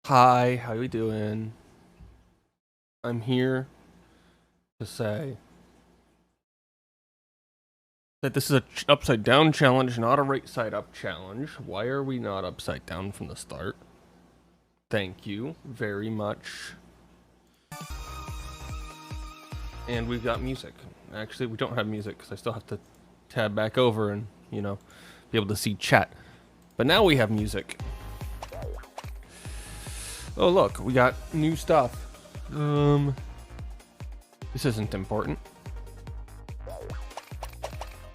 Hi, how you doing? I'm here to say that this is a upside down challenge, not a right side up challenge. Why are we not upside down from the start? Thank you very much. And we've got music. Actually, we don't have music because I still have to tab back over and, be able to see chat. But now we have music. Oh, look, we got new stuff. This isn't important.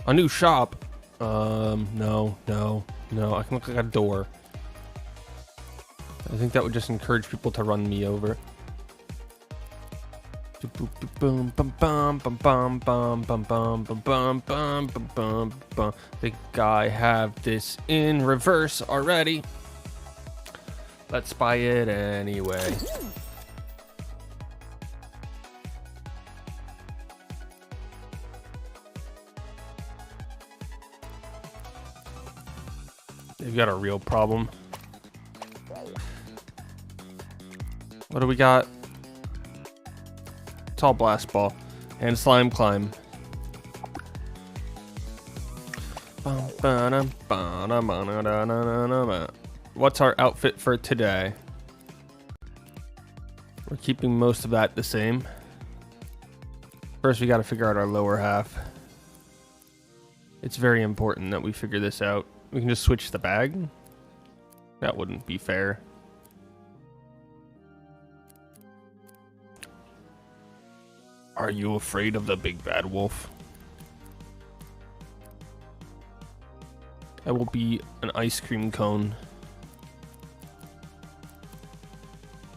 A new shop. No. I can look like a door. I think that would just encourage people to run me over. Think I have this in reverse already. Let's buy it anyway. They've got a real problem. What do we got? Tall blast ball and slime climb. What's our outfit for today? We're keeping most of that the same. First, we got to figure out our lower half. It's very important that we figure this out. We can just switch the bag. That wouldn't be fair. Are you afraid of the big bad wolf? I will be an ice cream cone.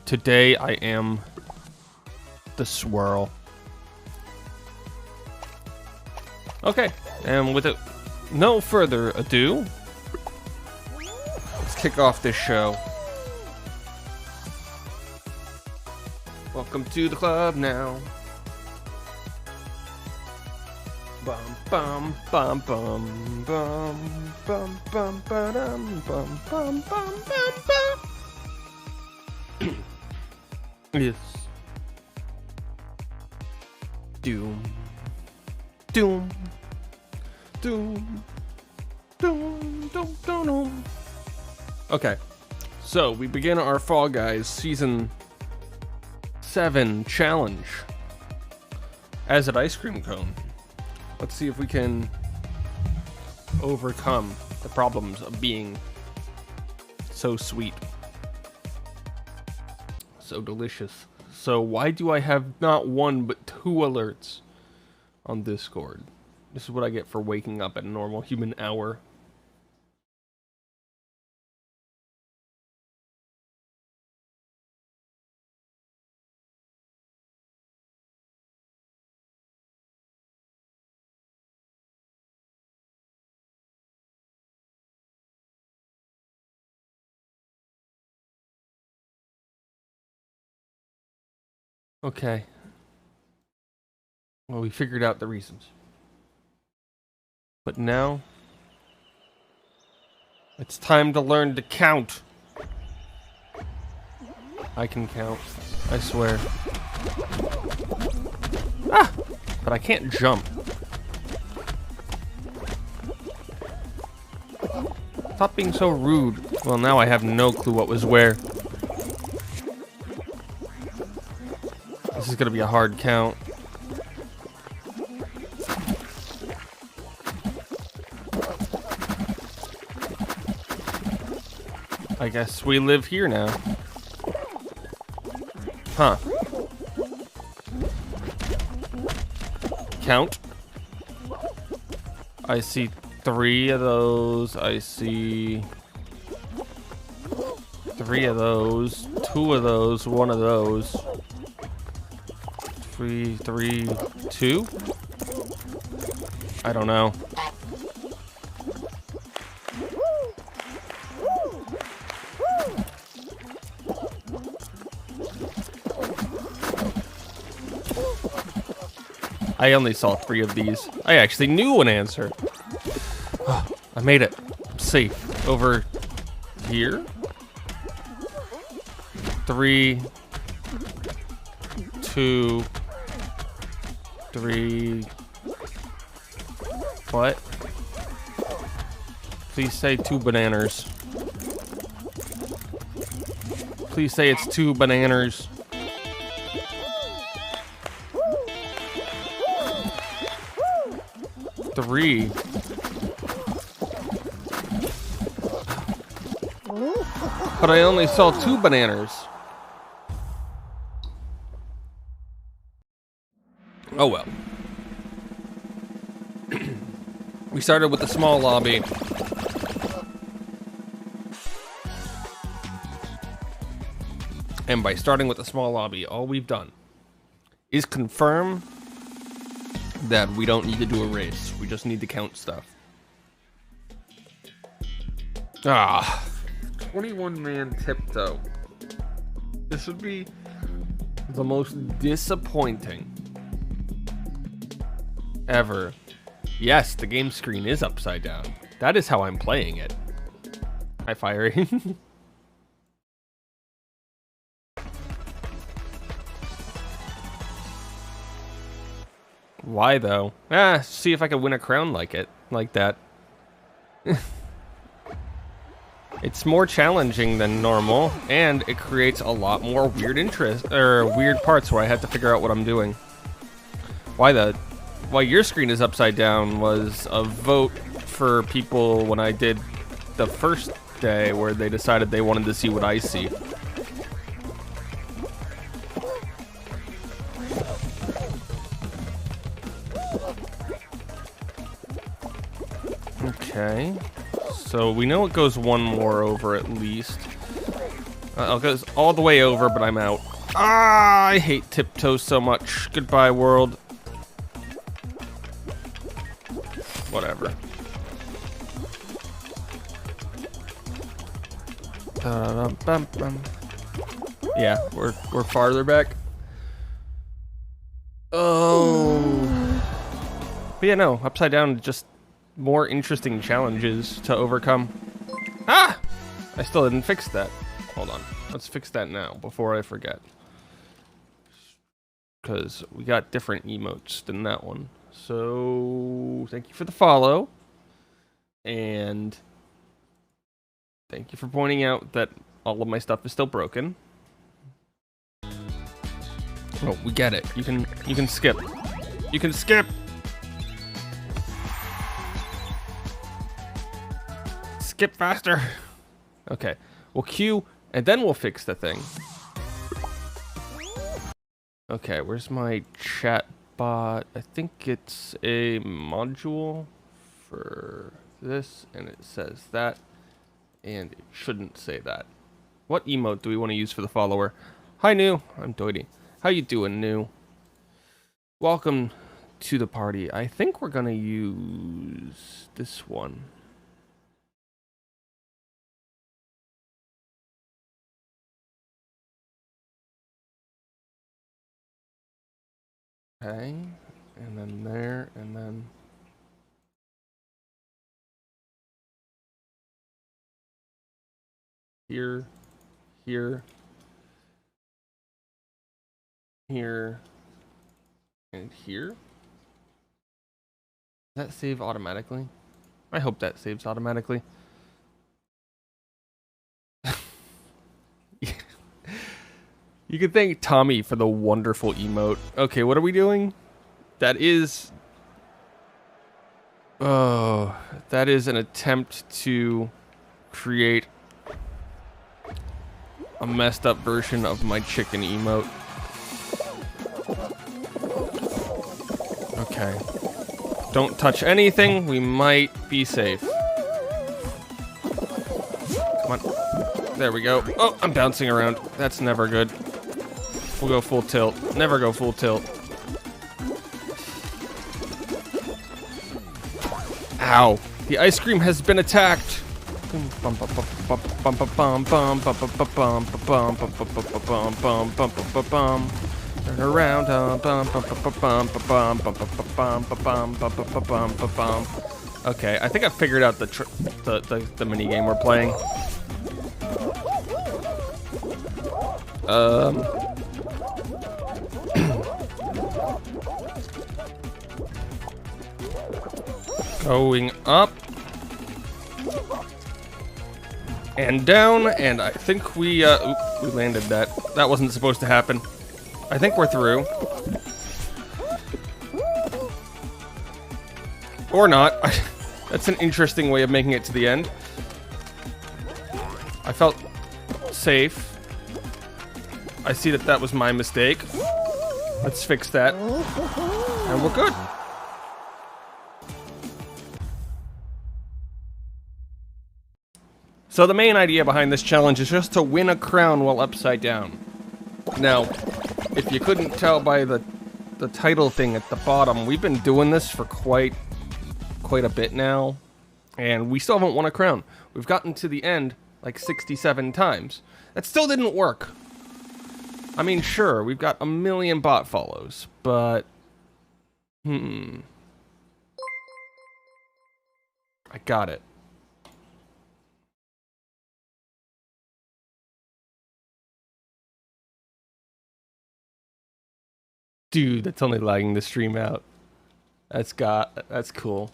Today I am the swirl. Okay, and with it, no further ado, let's kick off this show. Welcome to the club now. Bum bum bum bum bum bum bum bum bum bum bum bum. Yes. Doom. Doom. Doom. Doom. Doom. Doom. Okay. So we begin our Fall Guys Season 7 challenge as an ice cream cone. Let's see if we can overcome the problems of being so sweet. So delicious. So why do I have not one but 2 alerts on Discord? This is what I get for waking up at a normal human hour. Okay. Well, we figured out the reasons. But now, it's time to learn to count. I can count. I swear. Ah! But I can't jump. Stop being so rude. Well, now I have no clue what was where. This is gonna be a hard count. I guess we live here now. Huh. Count. I see 3 of those. I see 3 of those. 2 of those. 1 of those. 3, 2? I don't know. I only saw 3 of these. I actually knew an answer. Oh, I made it. I'm safe. Over here? 3, 2, 3. What? Please say 2 bananas. Please say it's 2 bananas. Three. But I only saw 2 bananas. Oh well. We started with the small lobby. And by starting with the small lobby, all we've done is confirm that we don't need to do a race. We just need to count stuff. 21-man tiptoe. This would be the most disappointing ever. Yes, the game screen is upside down. That is how I'm playing it. Hi, Fiery. Why though? See if I can win a crown like that. It's more challenging than normal, and it creates a lot more weird weird parts where I have to figure out what I'm doing. Why your screen is upside down was a vote for people when I did the first day where they decided they wanted to see what I see. Okay, so we know it goes one more over at least. It goes all the way over, but I'm out. I hate tiptoe so much. Goodbye, world. Whatever. Yeah, we're farther back. Oh. But yeah, no, upside down just more interesting challenges to overcome. I still didn't fix that. Hold on. Let's fix that now before I forget. Because we got different emotes than that one. So, thank you for the follow. And thank you for pointing out that all of my stuff is still broken. Oh, we get it. You can skip. You can skip! Skip faster. Okay, we'll queue and then we'll fix the thing. Okay, where's my chat bot? I think it's a module for this, and it says that, and it shouldn't say that. What emote do we want to use for the follower? Hi, New. I'm Doity. How you doing, New? Welcome to the party. I think we're gonna use this one. Okay, and then there, and then here, here, here, and here. Does that save automatically? I hope that saves automatically. You can thank Tommy for the wonderful emote. Okay, what are we doing? That is... Oh, that is an attempt to create a messed up version of my chicken emote. Okay. Don't touch anything. We might be safe. Come on. There we go. Oh, I'm bouncing around. That's never good. We'll go full tilt. Never go full tilt. Ow. The ice cream has been attacked. Turn around. Okay, I think I figured out the mini game we're playing. Going up. And down, and I think we landed that. That wasn't supposed to happen. I think we're through. Or not. That's an interesting way of making it to the end. I felt safe. I see that that was my mistake. Let's fix that. And we're good. So the main idea behind this challenge is just to win a crown while upside down. Now, if you couldn't tell by the title thing at the bottom, we've been doing this for quite a bit now, and we still haven't won a crown. We've gotten to the end like 67 times. That still didn't work. I mean, sure, we've got 1 million bot follows, but I got it. Dude, that's only lagging the stream out. That's cool.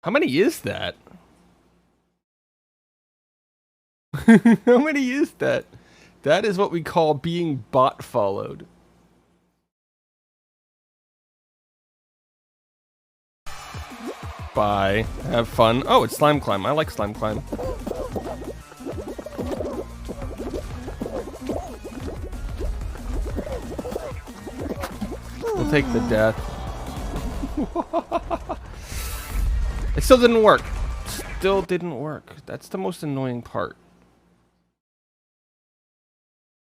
How many is that? How many is that? That is what we call being bot followed. Bye. Have fun. Oh, it's Slime Climb. I like Slime Climb. We'll take the death. It still didn't work. Still didn't work. That's the most annoying part.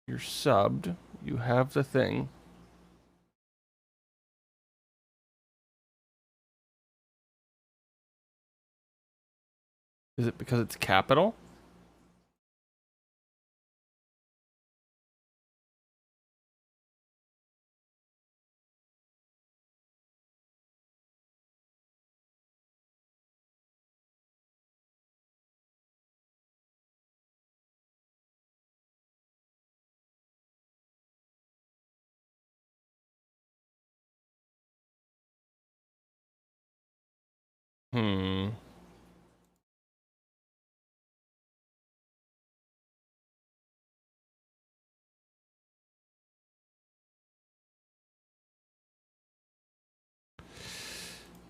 You're subbed. You have the thing. Is it because it's capital?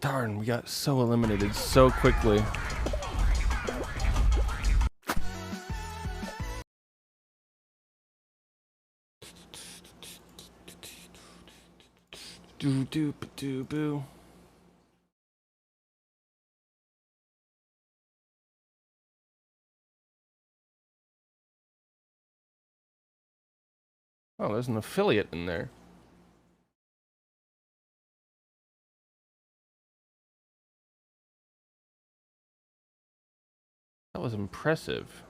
Darn, we got so eliminated so quickly. Do do do boo. Oh, there's an affiliate in there. That was impressive.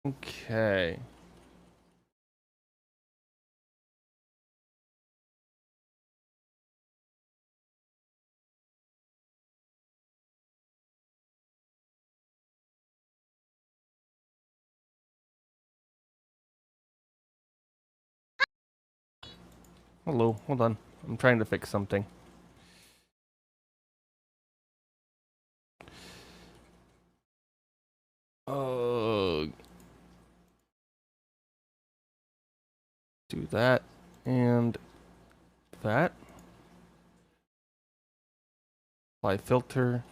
Okay. Hello, hold on. I'm trying to fix something. Do that and that. Apply filter.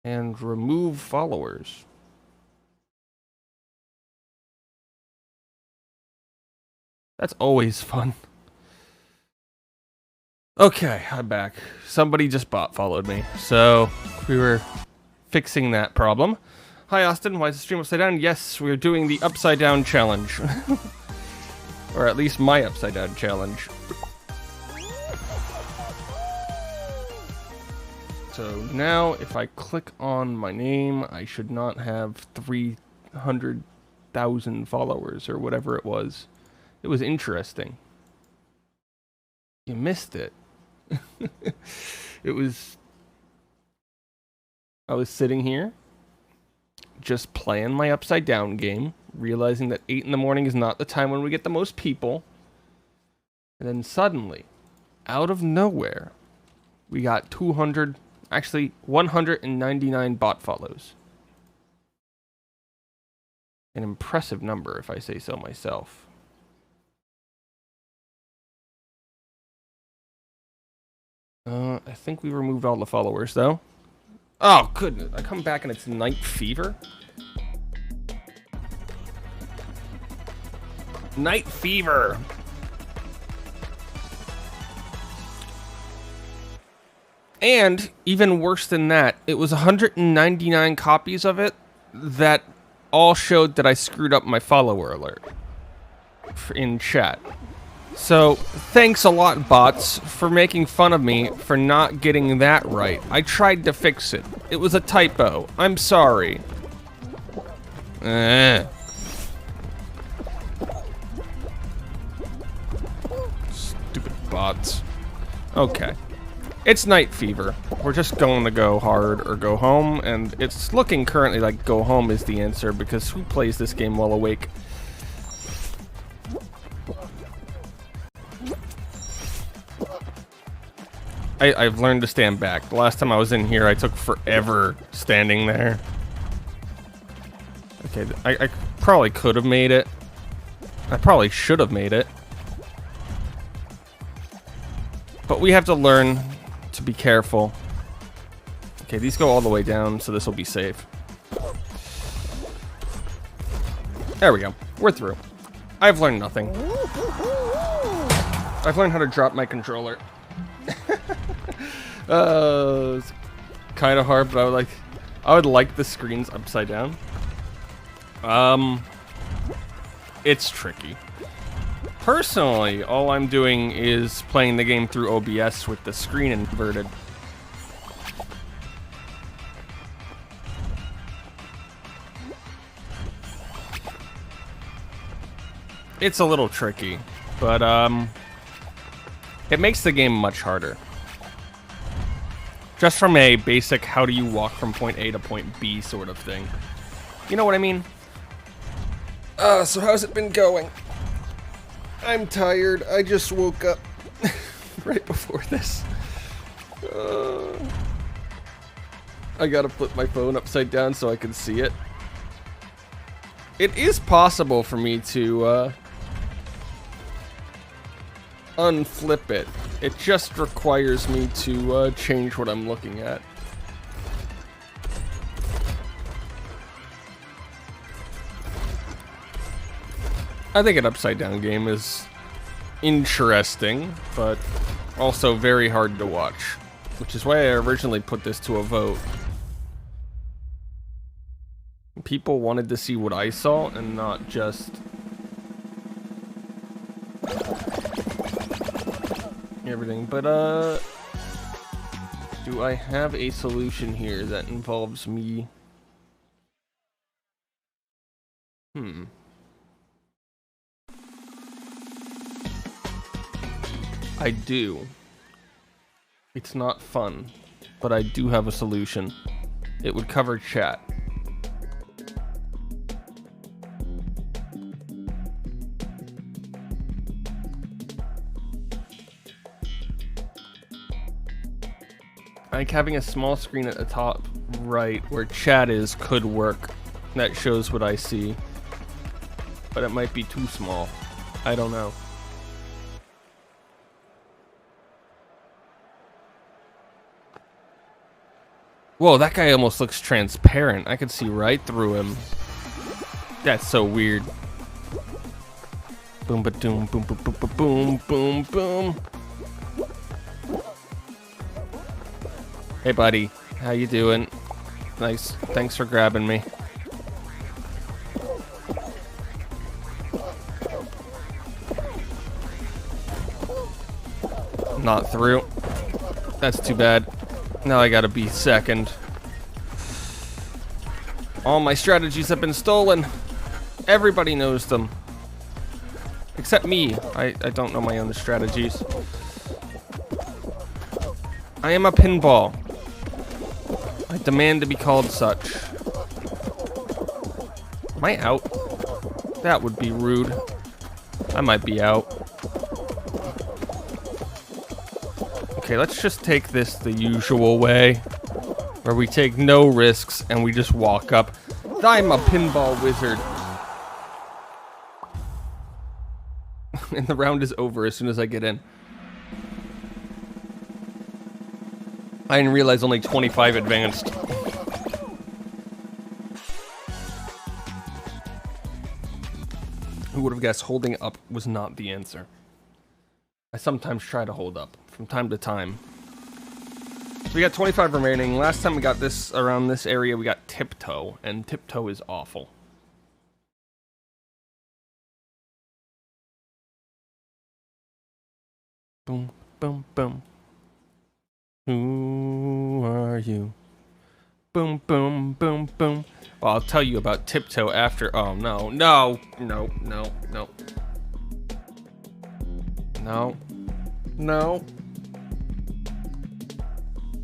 And remove followers. That's always fun. Okay, I'm back. Somebody just bot followed me, so we were fixing that problem. Hi Austin, why is the stream upside down? Yes, we're doing the upside down challenge. Or at least my upside down challenge. So now if I click on my name, I should not have 300,000 followers or whatever it was. It was interesting. You missed it. It was... I was sitting here, just playing my Upside Down game, realizing that 8 in the morning is not the time when we get the most people. And then suddenly, out of nowhere, we got 199 bot follows. An impressive number, if I say so myself. I think we removed all the followers, though. Oh, goodness. I come back and it's Night Fever? Night Fever! And, even worse than that, it was 199 copies of it that all showed that I screwed up my follower alert in chat. So, thanks a lot, bots, for making fun of me for not getting that right. I tried to fix it. It was a typo. I'm sorry. Stupid bots. Okay. It's Night Fever. We're just going to go hard or go home, and it's looking currently like go home is the answer, because who plays this game while awake? I've learned to stand back. The last time I was in here, I took forever standing there. Okay, I probably could have made it. I probably should have made it. But we have to learn to be careful. Okay, these go all the way down, so this will be safe. There we go. We're through. I've learned nothing. I've learned how to drop my controller. It's kind of hard, but I would like the screens upside down. It's tricky. Personally, all I'm doing is playing the game through OBS with the screen inverted. It's a little tricky, but it makes the game much harder. Just from a basic how do you walk from point A to point B sort of thing. You know what I mean? So how's it been going? I'm tired. I just woke up right before this. I gotta flip my phone upside down so I can see it. It is possible for me to unflip it. It just requires me to change what I'm looking at. I think an upside down game is interesting, but also very hard to watch, which is why I originally put this to a vote. People wanted to see what I saw and not just everything, but do I have a solution here that involves me? I do. It's not fun, but I do have a solution. It would cover chat. Like having a small screen at the top right where chat is could work. That shows what I see. But it might be too small. I don't know. Whoa, that guy almost looks transparent. I could see right through him. That's so weird. Boom, ba doom, boom, boom, boom, boom, boom, boom. Hey, buddy. How you doing? Nice. Thanks for grabbing me. Not through. That's too bad. Now I gotta be second. All my strategies have been stolen. Everybody knows them. Except me. I don't know my own strategies. I am a pinball. I demand to be called such. Am I out? That would be rude. I might be out. Okay, let's just take this the usual way, where we take no risks and we just walk up. I'm a pinball wizard. And the round is over as soon as I get in. I didn't realize only 25 advanced. Who would have guessed holding up was not the answer? I sometimes try to hold up from time to time. So we got 25 remaining. Last time we got this around this area, we got Tiptoe, and Tiptoe is awful. Boom, boom, boom. Who are you? Boom, boom, boom, boom. Well, I'll tell you about Tiptoe after. Oh, no, no, no, no, no. No. No.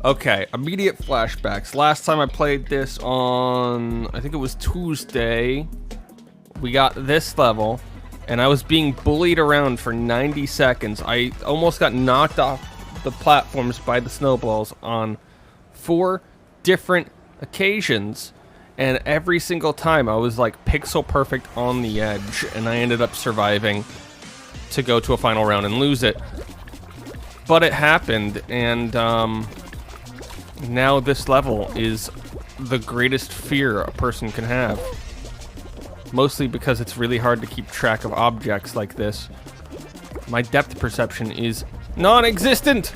Okay, immediate flashbacks. Last time I played this on, I think it was Tuesday, we got this level, and I was being bullied around for 90 seconds. I almost got knocked off the platforms by the snowballs on 4 different occasions, and every single time I was like pixel perfect on the edge, and I ended up surviving to go to a final round and lose it. But it happened, and now this level is the greatest fear a person can have. Mostly because it's really hard to keep track of objects like this. My depth perception is non-existent!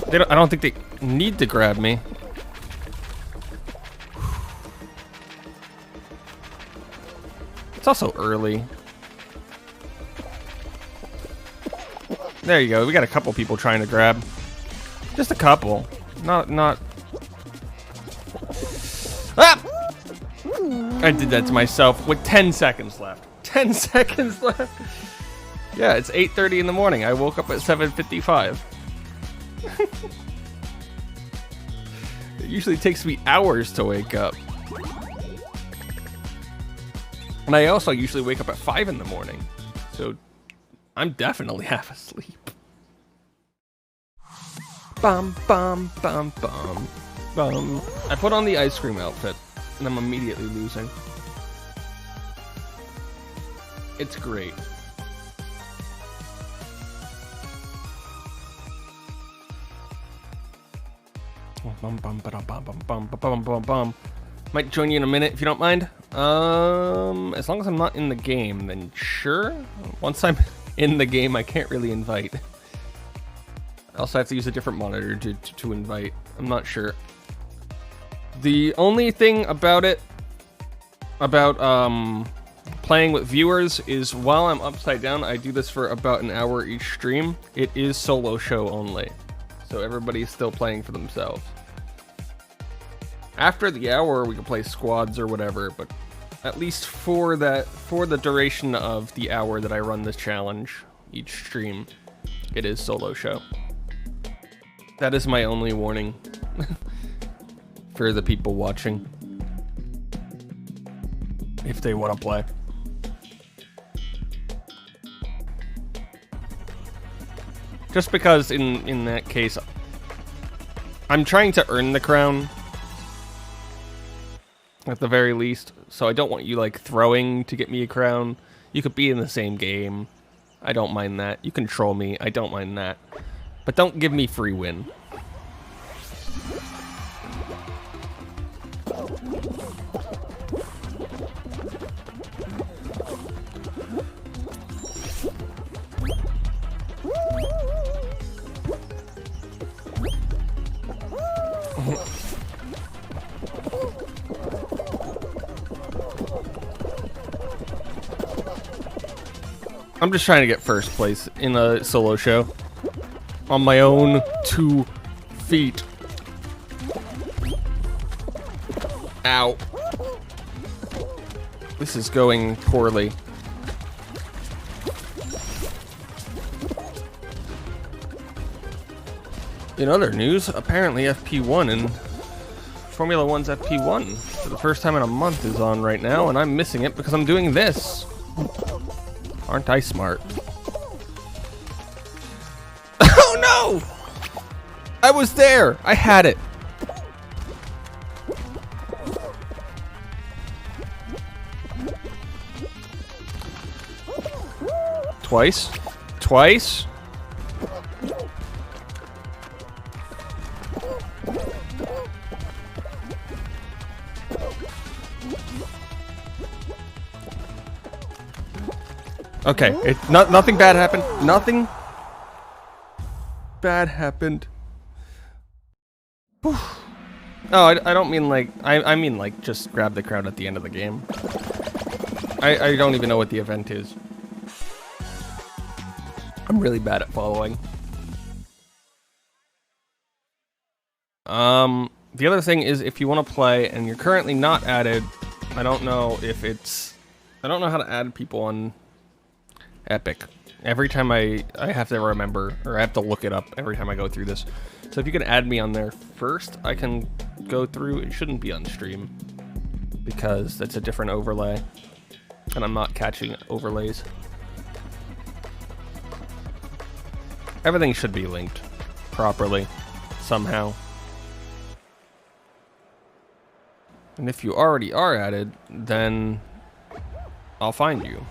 I don't think they need to grab me. It's also early. There you go. We got a couple people trying to grab. Just a couple. Not. Ah! I did that to myself with 10 seconds left. 10 seconds left. Yeah, it's 8:30 in the morning. I woke up at 7:55. It usually takes me hours to wake up. And I also usually wake up at 5 in the morning. So I'm definitely half asleep. Bum, bum, bum, bum, bum. I put on the ice cream outfit, and I'm immediately losing. It's great. Bum, bum, bum, bum, bum, bum, bum, bum, bum. Might join you in a minute if you don't mind. As long as I'm not in the game, then sure. Once I'm in the game, I can't really invite. I also have to use a different monitor to invite. I'm not sure. The only thing about it, about playing with viewers, is while I'm upside down, I do this for about an hour each stream. It is solo show only, so everybody's still playing for themselves. After the hour, we can play squads or whatever, but at least for the duration of the hour that I run this challenge each stream, it is solo show. That is my only warning for the people watching, if they want to play. Just because in that case, I'm trying to earn the crown at the very least, so I don't want you like throwing to get me a crown. You could be in the same game. I don't mind that. You can troll me. I don't mind that. But don't give me free win. I'm just trying to get first place in a solo show. On my own 2 feet. Ow. This is going poorly. In other news, apparently FP1 and Formula 1's FP1 for the first time in a month is on right now, and I'm missing it because I'm doing this. Aren't I smart? Oh no! I was there! I had it! Twice? Twice? Okay, nothing bad happened. Nothing bad happened. Whew. Oh, I don't mean like, I mean like just grab the crowd at the end of the game. I don't even know what the event is. I'm really bad at following. The other thing is if you want to play and you're currently not added, I don't know if it's, I don't know how to add people on Epic. Every time I have to remember, or I have to look it up every time I go through this. So if you can add me on there first, I can go through. It shouldn't be on stream because that's a different overlay and I'm not catching overlays. Everything should be linked properly somehow. And if you already are added, then I'll find you.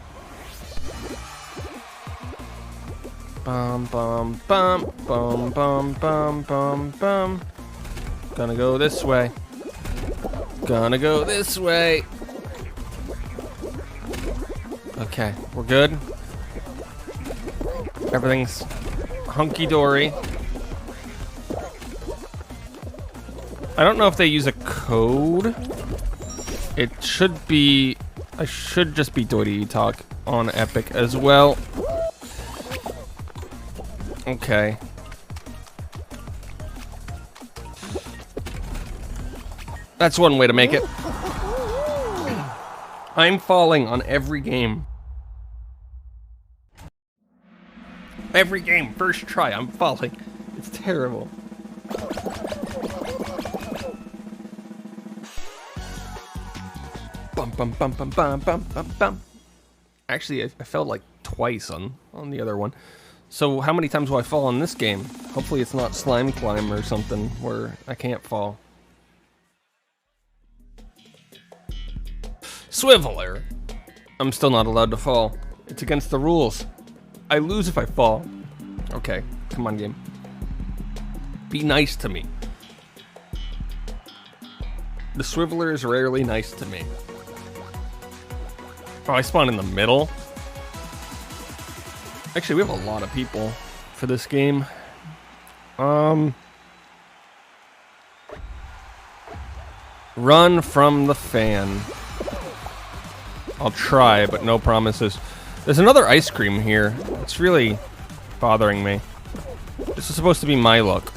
Bum bum bum bum bum bum bum bum. Gonna go this way. Gonna go this way. Okay, we're good. Everything's hunky-dory. I don't know if they use a code. It should be... I should just be Doity Talk on Epic as well. Okay. That's one way to make it. I'm falling on every game. Every game, first try, I'm falling. It's terrible. Bum bum bum bum bum bum bum bum. Actually, I fell like twice on the other one. So how many times will I fall in this game? Hopefully it's not Slime Climb or something where I can't fall. Swiveler! I'm still not allowed to fall. It's against the rules. I lose if I fall. Okay, come on game. Be nice to me. The Swiveler is rarely nice to me. Oh, I spawned in the middle. Actually, we have a lot of people for this game. Run from the fan. I'll try, but no promises. There's another ice cream here. It's really bothering me. This is supposed to be my luck.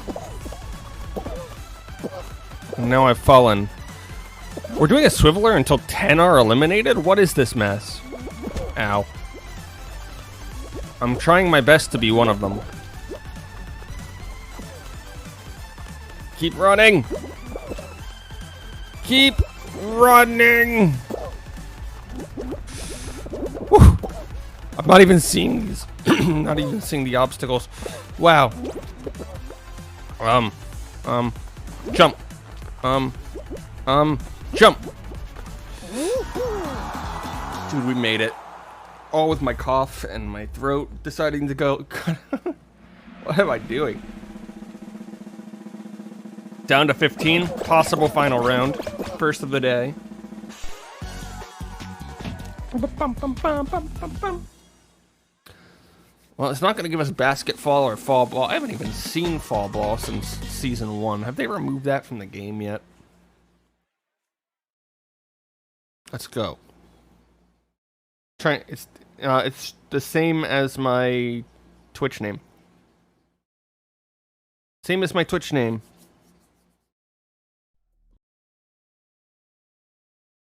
And now I've fallen. We're doing a Swiveler until 10 are eliminated? What is this mess? Ow. I'm trying my best to be one of them. Keep running! Keep running! Whew. I'm not even seeing these. Not even seeing the obstacles. Wow. Jump. Jump. Dude, we made it. All with my cough and my throat deciding to go. What am I doing? Down to 15. Possible final round. First of the day. Well, it's not going to give us basket fall or fall ball. I haven't even seen fall ball since season 1. Have they removed that from the game yet? Let's go. It's The same as my Twitch name. Same as my Twitch name.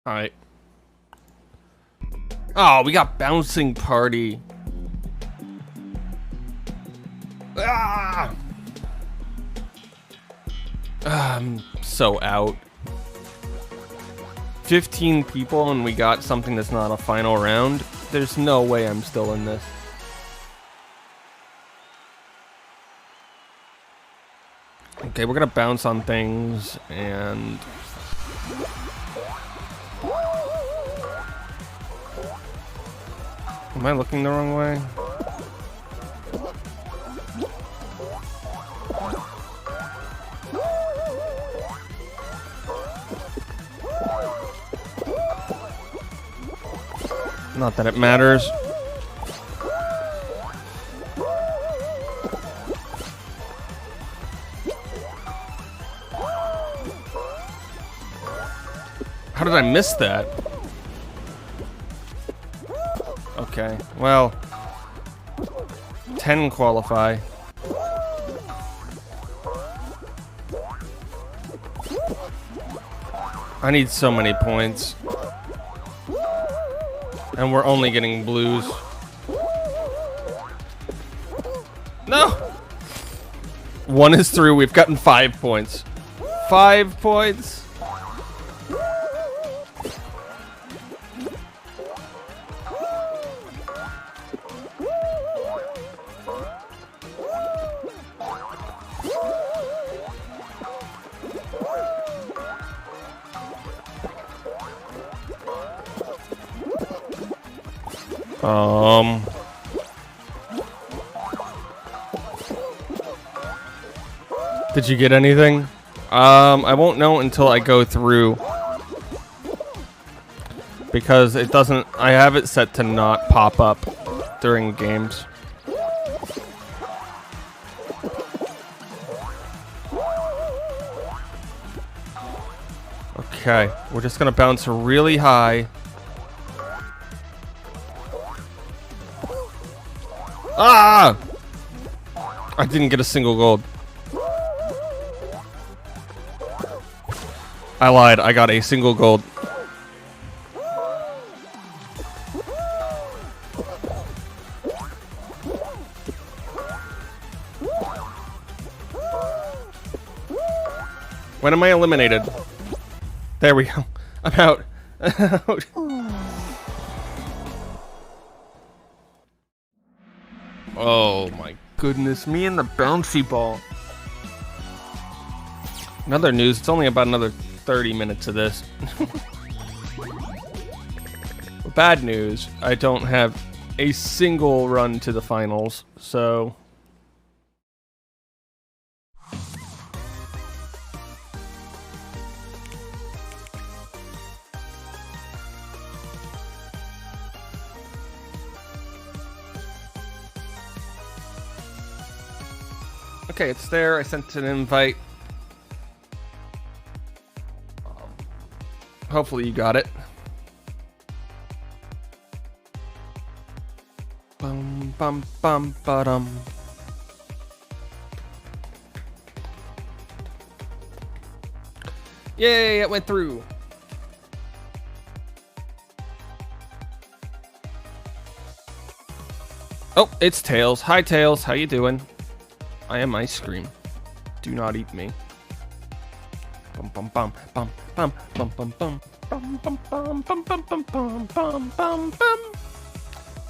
Alright. Oh, we got Bouncing Party. Ah! I'm so out. 15 people and we got something that's not a final round. There's no way I'm still in this. Okay, we're gonna bounce on things and... Am I looking the wrong way? Not that it matters. How did I miss that? Okay, well, 10 qualify. I need so many points. And we're only getting blues. No! One is through. We've gotten 5 points. 5 points. Did you get anything? I won't know until I go through. Because it doesn't... I have it set to not pop up during games. Okay, we're just gonna bounce really high. Ah! I didn't get a single gold. I lied, I got a single gold. When am I eliminated? There we go. I'm out. Oh my goodness, me and the bouncy ball. Another news, it's only about another 30 minutes of this. Bad news, I don't have a single run to the finals, so... Okay, it's there. I sent an invite. Hopefully you got it. Bum bum bum ba-dum. Yay, it went through. Oh, it's Tails. Hi Tails, how you doing? I am ice cream. Do not eat me. Bum bum bum bum bum bum bum bum bum bum bum bum bum bum bum bum bum bum.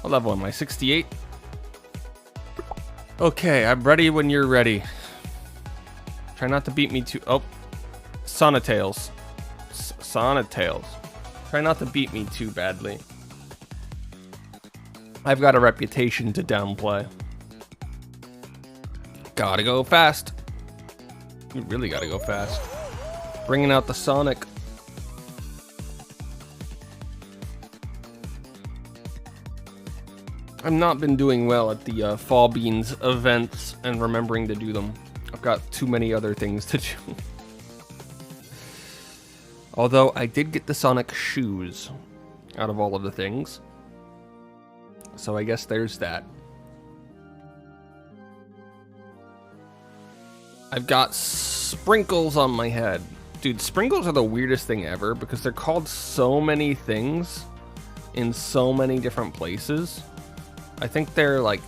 What level am I? 68? Okay, I'm ready when you're ready. Try not to beat me too... Oh. Sonatails. Sonatails. Try not to beat me too badly. I've got a reputation to downplay. Gotta go fast. You really gotta go fast. Bringing out the Sonic. I've not been doing well at the Fall Beans events and remembering to do them. I've got too many other things to do. Although I did get the Sonic shoes out of all of the things. So I guess there's that. I've got sprinkles on my head. Dude, sprinkles are the weirdest thing ever because they're called so many things in so many different places. I think they're like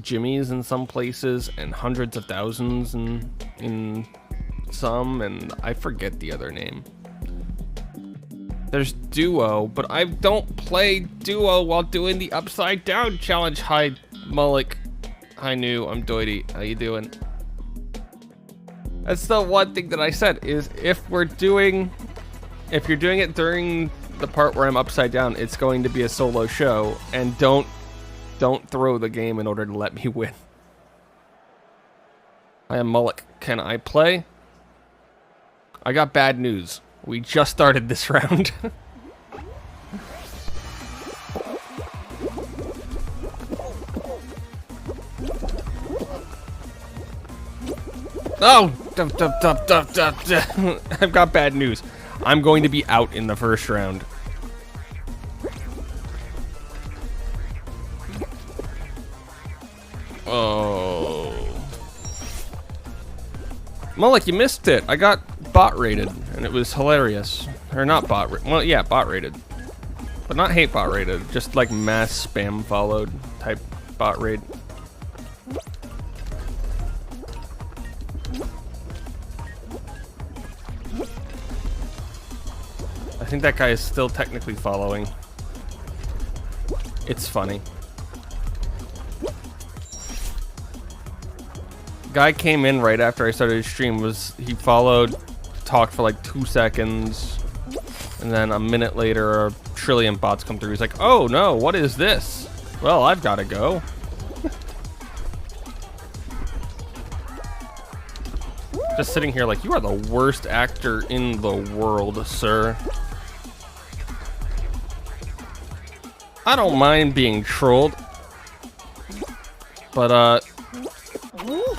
jimmies in some places and hundreds of thousands in some, and I forget the other name. There's Duo, but I don't play Duo while doing the Upside Down challenge. Hi, Mullick. Hi, New. I'm Doity. How you doing? That's the one thing that I said, is if you're doing it during the part where I'm upside down, it's going to be a solo show, and don't throw the game in order to let me win. I am Mullick. Can I play? I got bad news. We just started this round. Oh! I've got bad news. I'm going to be out in the first round. Oh. Mullick, you missed it. I got bot rated, and it was hilarious. Or not bot rated. Well, yeah, bot rated. But not hate bot rated. Just like mass spam followed type bot raid. I think that guy is still technically following. It's funny. Guy came in right after I started his stream. He followed, talked for like 2 seconds, and then a minute later a trillion bots come through. He's like, oh no, what is this? Well, I've gotta go. Just sitting here like, you are the worst actor in the world, sir. I don't mind being trolled, but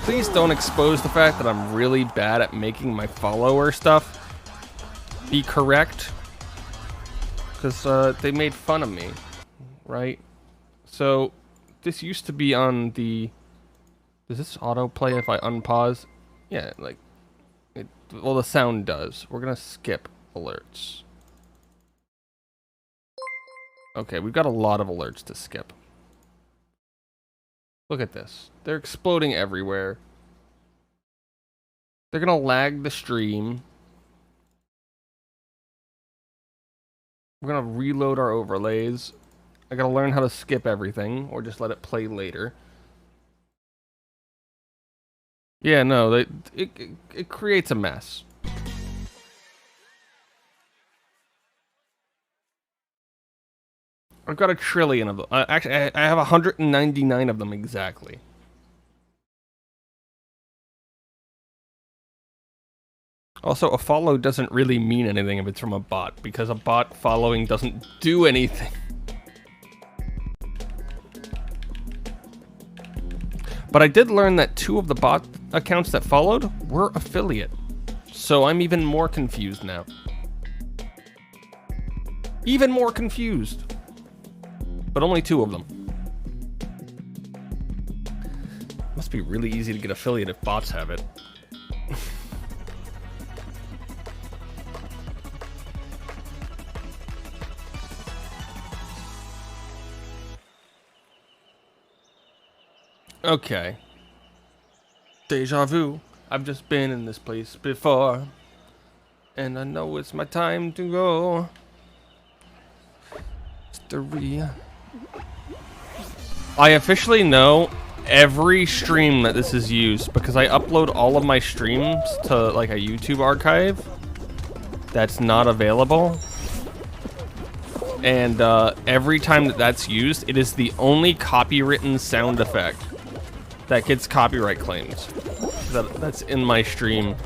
please don't expose the fact that I'm really bad at making my follower stuff be correct, because they made fun of me, right? So this used to be on the... Does this autoplay if I unpause? Yeah, like, well, the sound does. We're gonna skip alerts. Okay, we've got a lot of alerts to skip. Look at this. They're exploding everywhere. They're gonna lag the stream. We're gonna reload our overlays. I gotta learn how to skip everything, or just let it play later. Yeah, no, it creates a mess. I've got a trillion of them. Actually, I have 199 of them exactly. Also, a follow doesn't really mean anything if it's from a bot, because a bot following doesn't do anything. But I did learn that 2 of the bot accounts that followed were affiliate. So I'm even more confused now. Even more confused. But only 2 of them. Must be really easy to get affiliate if bots have it. Okay. Deja vu. I've just been in this place before, and I know it's my time to go. I officially know every stream that this is used because I upload all of my streams to like a YouTube archive that's not available. And every time that that's used, it is the only copywritten sound effect that gets copyright claims. That's in my stream.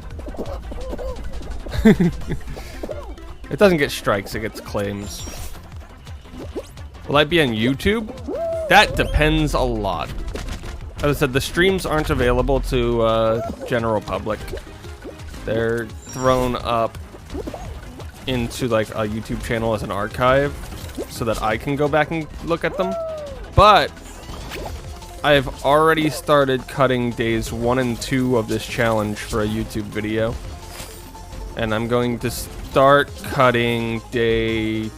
It doesn't get strikes, it gets claims. Will I be on YouTube? That depends a lot. As I said, the streams aren't available to general public. They're thrown up into like a YouTube channel as an archive so that I can go back and look at them. But I've already started cutting days 1 and 2 of this challenge for a YouTube video. And I'm going to start cutting day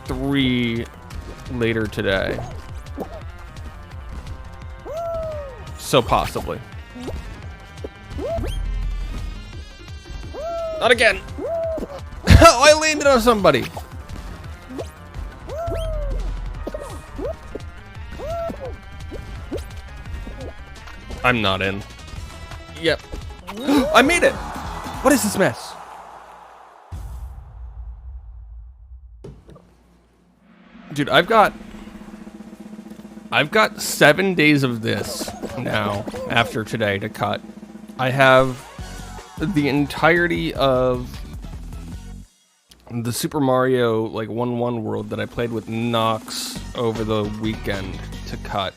3 later today. So possibly. Not again. Oh, I landed on somebody. I'm not in. Yep. I made it. What is this mess? Dude, I've got 7 days of this now after today to cut. I have the entirety of the Super Mario like 1-1 world that I played with Nox over the weekend to cut.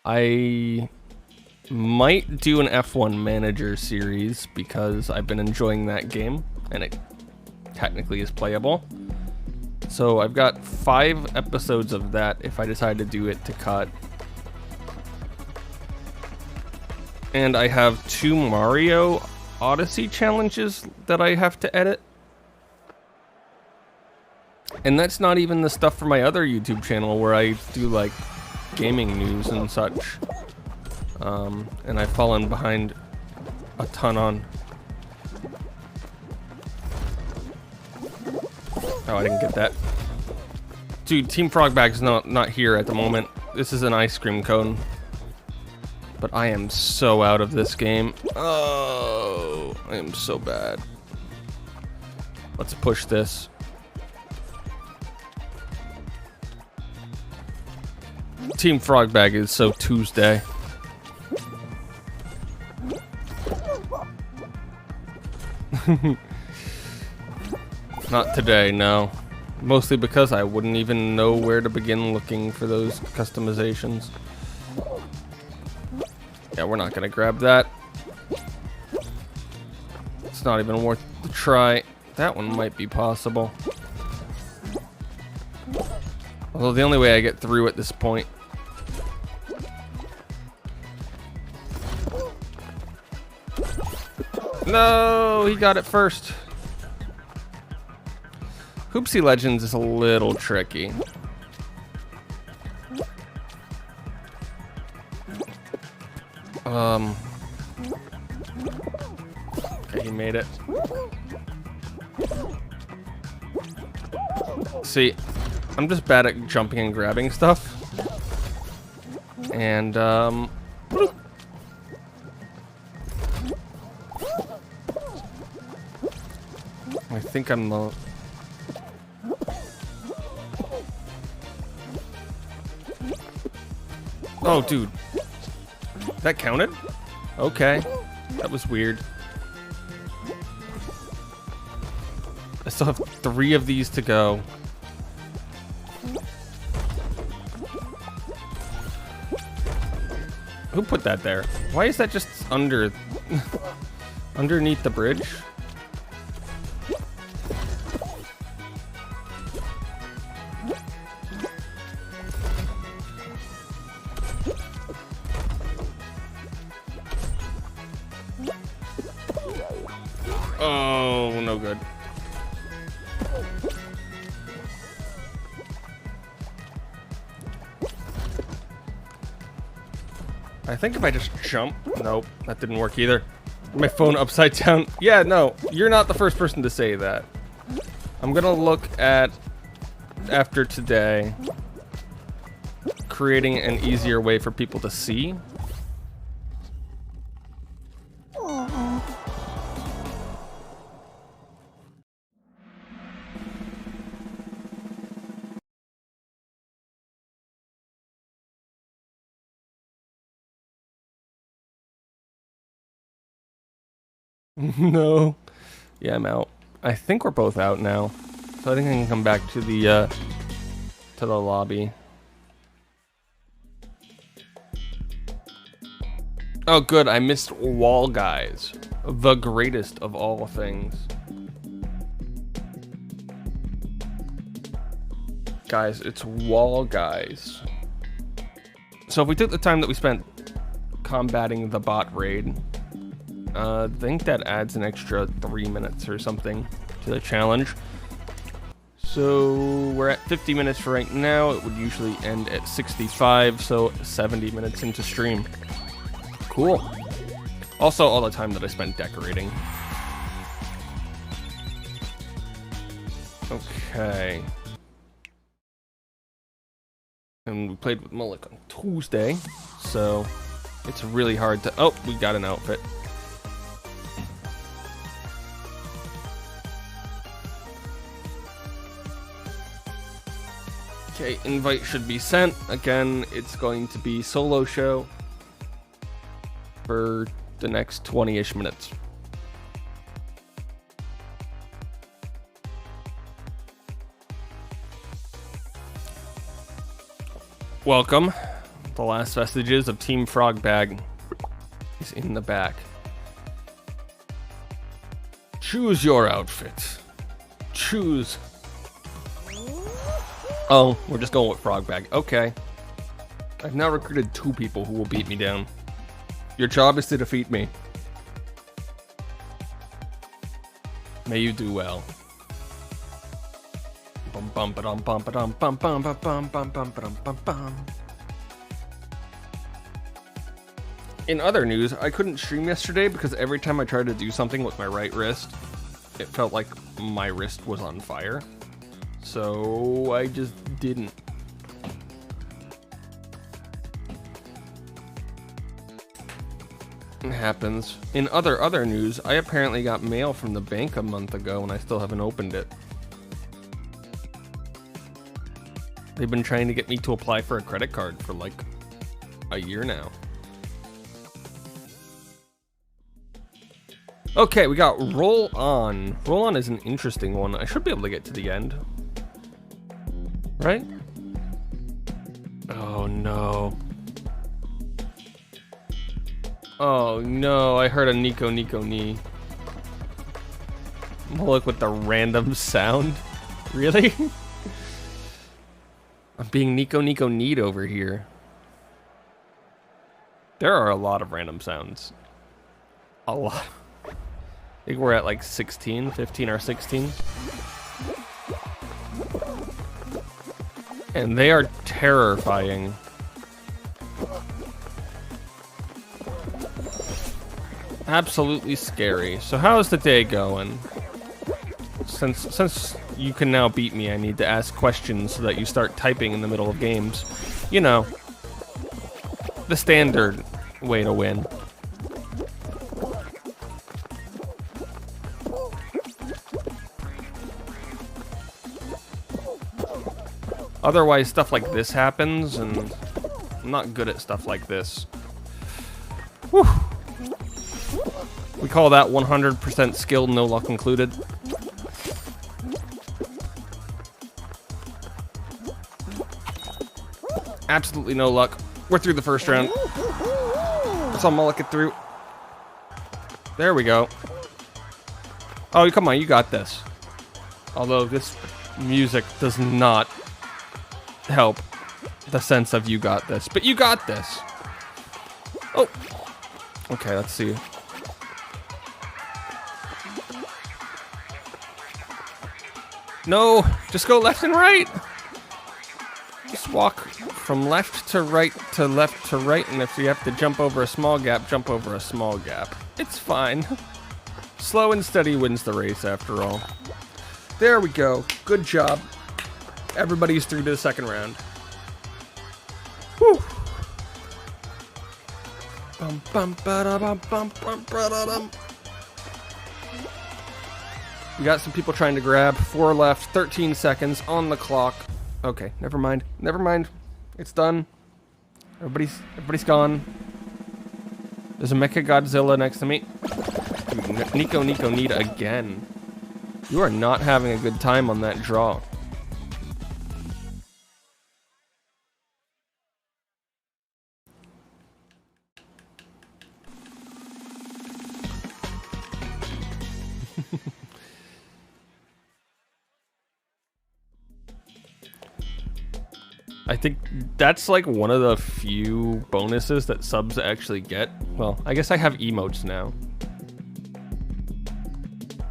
I might do an F1 Manager series because I've been enjoying that game and it technically is playable. So I've got 5 episodes of that if I decide to do it to cut. And I have 2 Mario Odyssey challenges that I have to edit. And that's not even the stuff for my other YouTube channel where I do like gaming news and such. And I've fallen behind a ton on. Oh, I didn't get that. Dude, Team Frogbag's not here at the moment. This is an ice cream cone. But I am so out of this game. Oh, I am so bad. Let's push this. Team Frogbag is so Tuesday. Not today, no. Mostly because I wouldn't even know where to begin looking for those customizations. Yeah, we're not gonna grab that. It's not even worth the try. That one might be possible. Although the only way I get through at this point. No, he got it first. Hoopsie Legends is a little tricky. Okay, he made it. See, I'm just bad at jumping and grabbing stuff. And, I think I'm the... Oh, dude. That counted? Okay. That was weird. I still have 3 of these to go. Who put that there? Why is that just under... underneath the bridge? Oh, no good. I think if I just jump... Nope, that didn't work either. My phone upside down. Yeah, no, you're not the first person to say that. I'm gonna look at, after today, creating an easier way for people to see. No. Yeah, I'm out. I think we're both out now. So I think I can come back to the lobby. Oh, good. I missed Wall Guys. The greatest of all things. Guys, it's Wall Guys. So if we took the time that we spent combating the bot raid, I think that adds an extra 3 minutes or something to the challenge. So we're at 50 minutes for right now. It would usually end at 65, so 70 minutes into stream. Cool. Also, all the time that I spent decorating. Okay. And we played with Mullik on Tuesday, so it's really hard to... Oh, we got an outfit. Okay, invite should be sent. Again, it's going to be solo show for the next 20-ish minutes. Welcome. The last vestiges of Team Frogbag is in the back. Choose your outfit. Choose. Oh, we're just going with Frogbag. Okay. I've now recruited 2 people who will beat me down. Your job is to defeat me. May you do well. Bum bum ba dum bum ba dum bum bum ba bum bum bum ba dum bum bum. In other news, I couldn't stream yesterday because every time I tried to do something with my right wrist, it felt like my wrist was on fire. So I just didn't. It happens. In other news, I apparently got mail from the bank a month ago and I still haven't opened it. They've been trying to get me to apply for a credit card for like a year now. Okay, we got Roll On. Roll On is an interesting one. I should be able to get to the end. Right? Oh no. Oh no, I heard a Nico knee. Look with the random sound. Really? I'm being Nico need over here. There are a lot of random sounds. A lot. I think we're at like 16, 15 or 16. And they are terrifying. Absolutely scary. So how's the day going? Since you can now beat me, I need to ask questions so that you start typing in the middle of games. You know, the standard way to win. Otherwise, stuff like this happens, and I'm not good at stuff like this. Whew. We call that 100% skill, no luck included. Absolutely no luck. We're through the first round. I saw Mullik get through. There we go. Oh, come on, you got this. Although this music does not help the sense of you got this, but you got this. Oh, okay, let's see. No, just go left and right. Just walk from left to right to left to right, and if you have to jump over a small gap, jump over a small gap. It's fine. Slow and steady wins the race after all. There we go. Good job. Everybody's through to the second round. Whew. Bum, bum, ba-da-bum, bum, bum, ba-da-dum. We got some people trying to grab. 4 left, 13 seconds on the clock. Okay, never mind. Never mind. It's done. Everybody's gone. There's a Mecha Godzilla next to me. Nico need again. You are not having a good time on that draw. I think that's like one of the few bonuses that subs actually get. Well, I guess I have emotes now.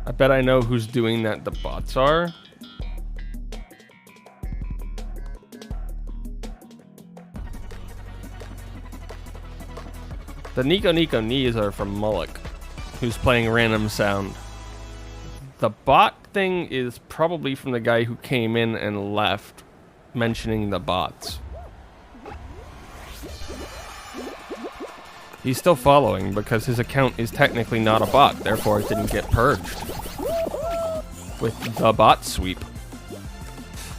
I bet I know who's doing that the bots are. The Nico Nico Knees are from Mullock, who's playing random sound. The bot thing is probably from the guy who came in and left, mentioning the bots. He's still following because his account is technically not a bot, therefore it didn't get purged with the bot sweep.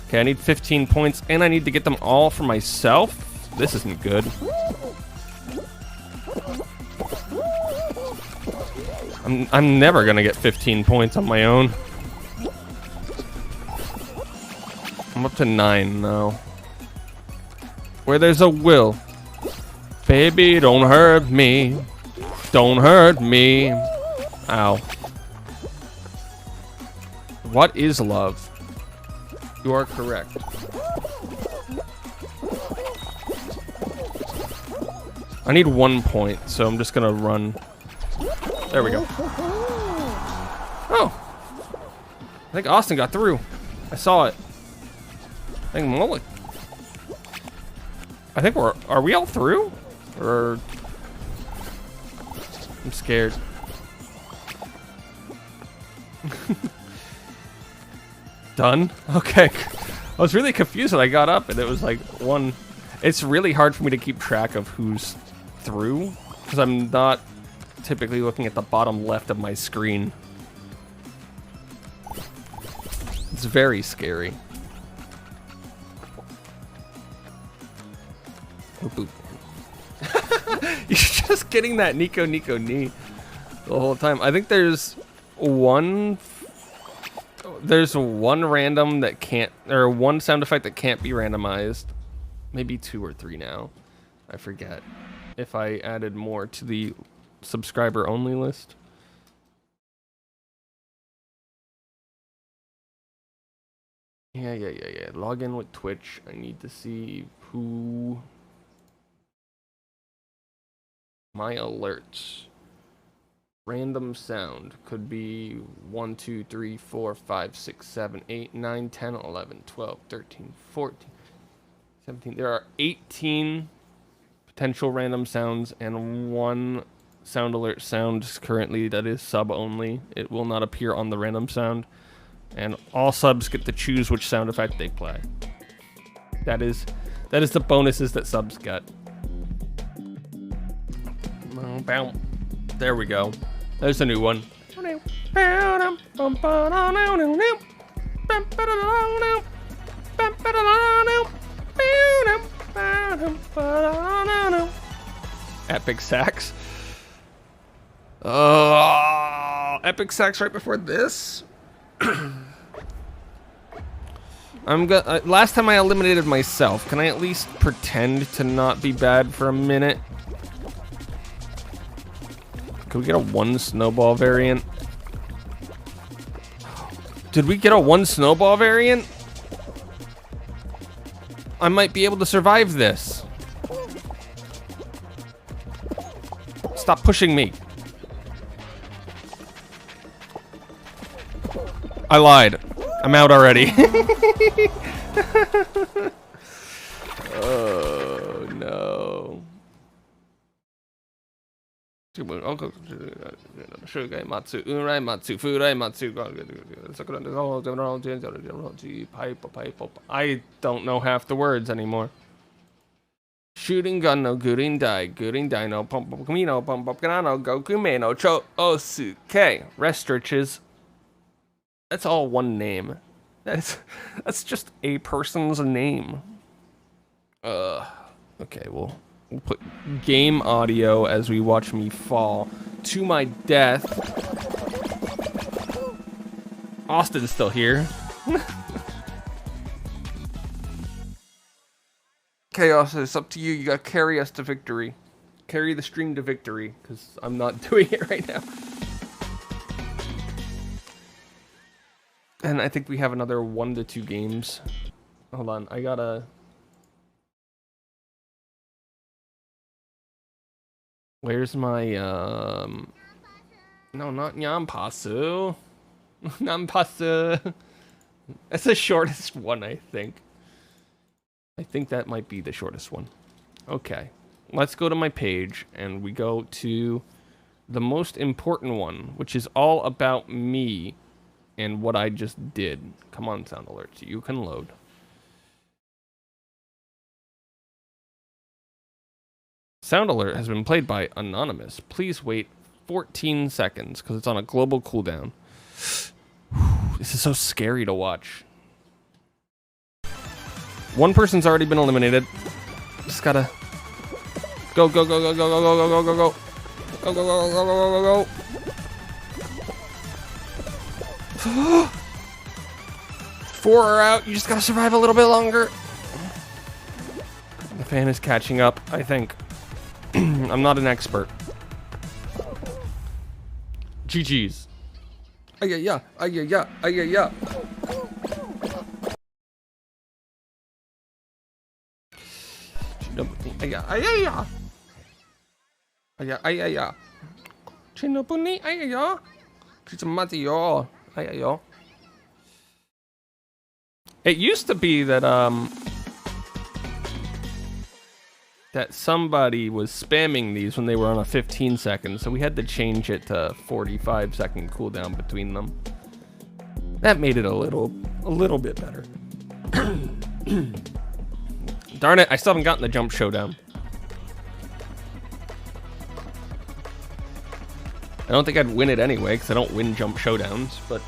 Okay, I need 15 points and I need to get them all for myself. This isn't good. I'm never gonna get 15 points on my own. I'm up to 9 now. Where there's a will, baby, don't hurt me. Don't hurt me. Ow. What is love? You are correct. I need 1 point, so I'm just gonna run. There we go. Oh! I think Austin got through. I saw it. I think Mullet. I think are we all through? Or... I'm scared. Done? Okay. I was really confused when I got up and it was like one... It's really hard for me to keep track of who's through, because I'm not typically looking at the bottom left of my screen. It's very scary. Boop, boop. You're just getting that Nico Nico knee the whole time. I think there's one random that can't, or one sound effect that can't be randomized. Maybe 2 or 3 now. I forget if I added more to the subscriber only list. Yeah. Log in with Twitch. I need to see who... My alerts. Random sound could be 1, 2, 3, 4, 5, 6, 7, 8, 9, 10, 11, 12, 13, 14, 17. There are 18 potential random sounds and 1 sound alert sound currently that is sub only. It will not appear on the random sound. And all subs get to choose which sound effect they play. That is the bonuses that subs get. There we go. There's a new one. Epic sax. Epic sax right before this. Last time I eliminated myself. Can I at least pretend to not be bad for a minute? Can we get a 1 snowball variant? Did we get a 1 snowball variant? I might be able to survive this. Stop pushing me. I lied. I'm out already. Oh no. I don't know half the words anymore. Shooting gun no gooting die no pump pump camino pump pump canano go kumeno cho osuke. Rest riches. That's all one name. That's just a person's name. Okay, we'll put game audio as we watch me fall to my death. Austin's still here. Chaos, it's up to you. You gotta carry us to victory. Carry the stream to victory, because I'm not doing it right now. And I think we have another 1 to 2 games. Hold on, I gotta Where's my, no, not Nyampasu. Nyampasu. That's the shortest one, I think. I think that might be the shortest one. Okay. Let's go to my page, and we go to the most important one, which is all about me and what I just did. Come on, sound alerts. You can load. Sound alert has been played by Anonymous. Please wait 14 seconds because it's on a global cooldown. This is so scary to watch. One person's already been eliminated. Just gotta go, go, go, go, go, go, go, go, go, go. Go, go, go, go, go, go, go. 4 are out. You just gotta survive a little bit longer. The fan is catching up, I think. I'm not an expert. GG's. Ay-ya-ya, ay-ya-ya, ay-ya-ya. Ay-ya, ay-ya-ya. Ay-ya, ay-ya-ya. Chinopuni, ay-ya-ya. Chichimati-yo, ay-ya-yo. It used to be that, that somebody was spamming these when they were on a 15 seconds, so we had to change it to 45-second cooldown between them. That made it a little bit better. Darn it, I still haven't gotten the jump showdown. I don't think I'd win it anyway, because I don't win jump showdowns, but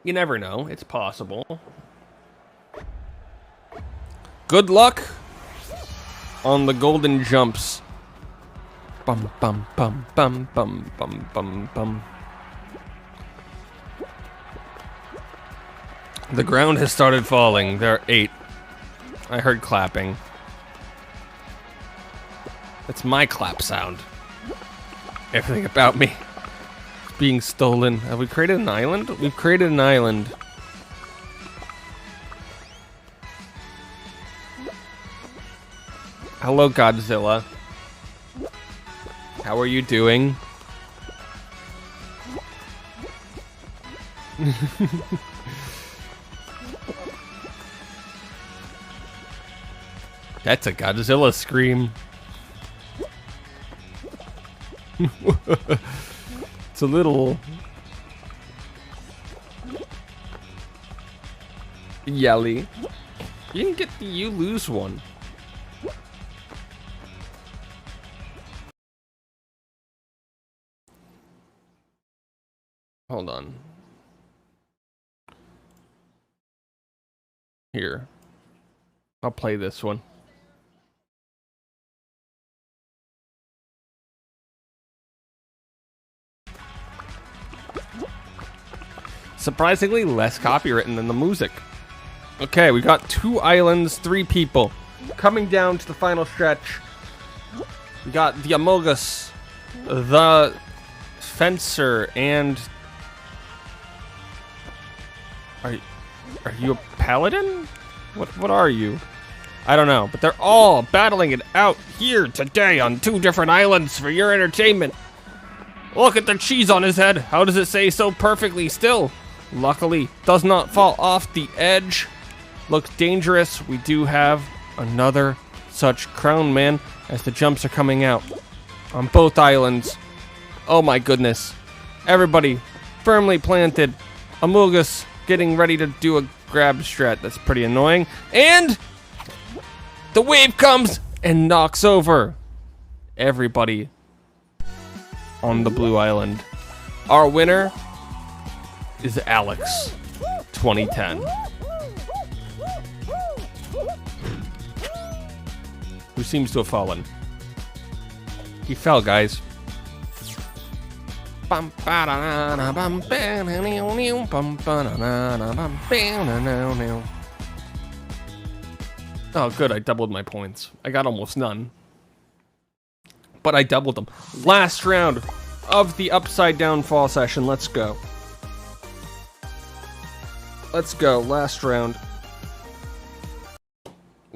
you never know, it's possible. Good luck on the golden jumps. Bum bum bum bum bum bum bum bum. The ground has started falling. There are 8. I heard clapping. That's my clap sound. Everything about me is being stolen. Have we created an island? We've created an island. Hello, Godzilla. How are you doing? That's a Godzilla scream. It's a little yelly. You didn't get the you lose one. Hold on. Here. I'll play this one. Surprisingly less copywritten than the music. Okay, we got 2 islands, 3 people. Coming down to the final stretch. We got the Amogus, the Fencer, and... Are you a paladin? What are you? I don't know, but they're all battling it out here today on 2 different islands for your entertainment. Look at the cheese on his head. How does it say so perfectly still? Luckily, does not fall off the edge. Looks dangerous. We do have another such crown man as the jumps are coming out on both islands. Oh my goodness. Everybody firmly planted. Amogus getting ready to do a grab strat. That's pretty annoying. And the wave comes and knocks over everybody on the blue island. Our winner is Alex 2010. Who seems to have fallen. He fell, guys. Oh, good, I doubled my points. I got almost none. But I doubled them. Last round of the Upside Down Fall session. Let's go. Let's go. Last round.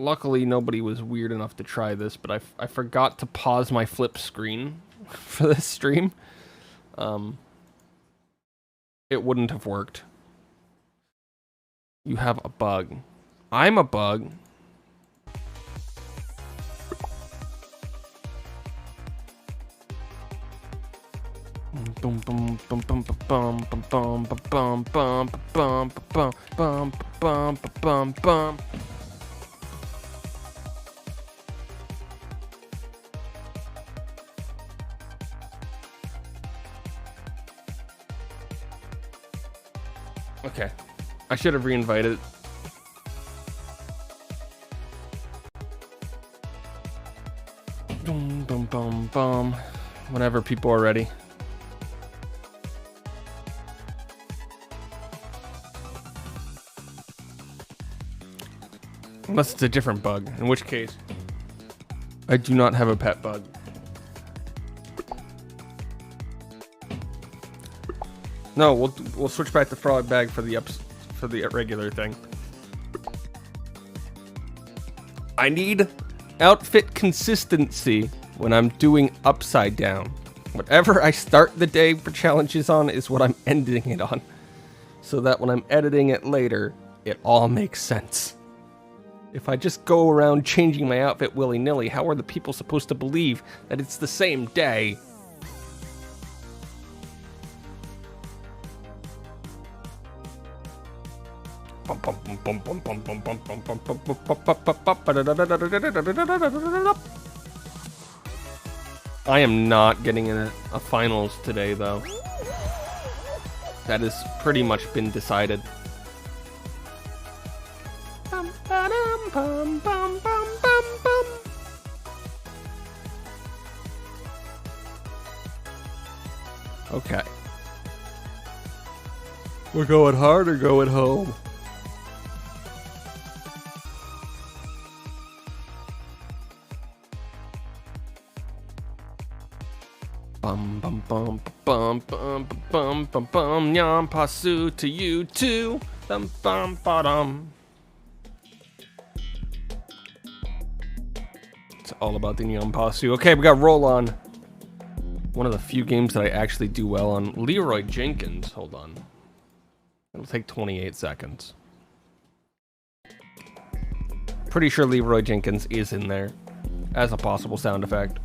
Luckily, nobody was weird enough to try this, but I forgot to pause my flip screen for this stream. It wouldn't have worked. You have a bug. I'm a bug. Boom boom boom boom boom boom boom boom boom boom boom boom boom boom boom. Okay, I should have reinvited. Boom boom boom boom. Whenever people are ready. Unless it's a different bug, in which case I do not have a pet bug. No, we'll switch back to frog bag for the regular thing. I need outfit consistency when I'm doing upside down. Whatever I start the day for challenges on is what I'm ending it on, so that when I'm editing it later, it all makes sense. If I just go around changing my outfit willy-nilly, how are the people supposed to believe that it's the same day? I am not getting in a finals today, though. That has pretty much been decided. Okay. We're going hard or going home? Bum bum bum bum bum bum bum bum yum pasu to you too. Bum bum bottom. It's all about the Nyan Pasu. Okay, we got Roll On. One of the few games that I actually do well on. Leroy Jenkins. Hold on. It'll take 28 seconds. Pretty sure Leroy Jenkins is in there as a possible sound effect.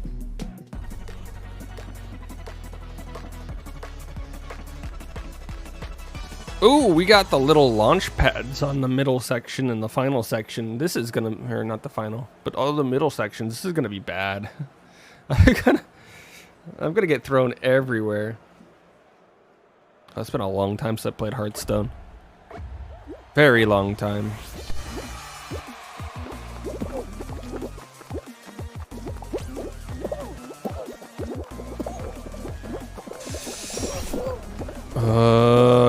Ooh, we got the little launch pads on the middle section and the final section. This is gonna, or not the final, but all the middle sections. This is gonna be bad. I'm gonna get thrown everywhere. Oh, it's been a long time since I played Hearthstone. Very long time.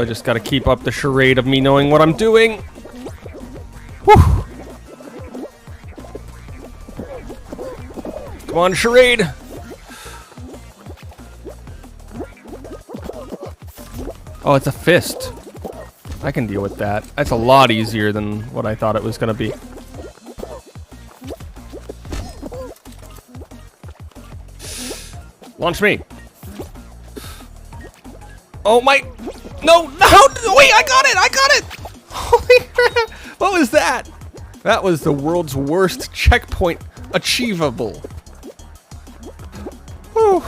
I just gotta keep up the charade of me knowing what I'm doing. Whew. Come on, charade. Oh, it's a fist. I can deal with that. That's a lot easier than what I thought it was gonna be. Launch me. Oh my, no, wait, I got it. Holy crap, what was that? That was the world's worst checkpoint achievable. Whew.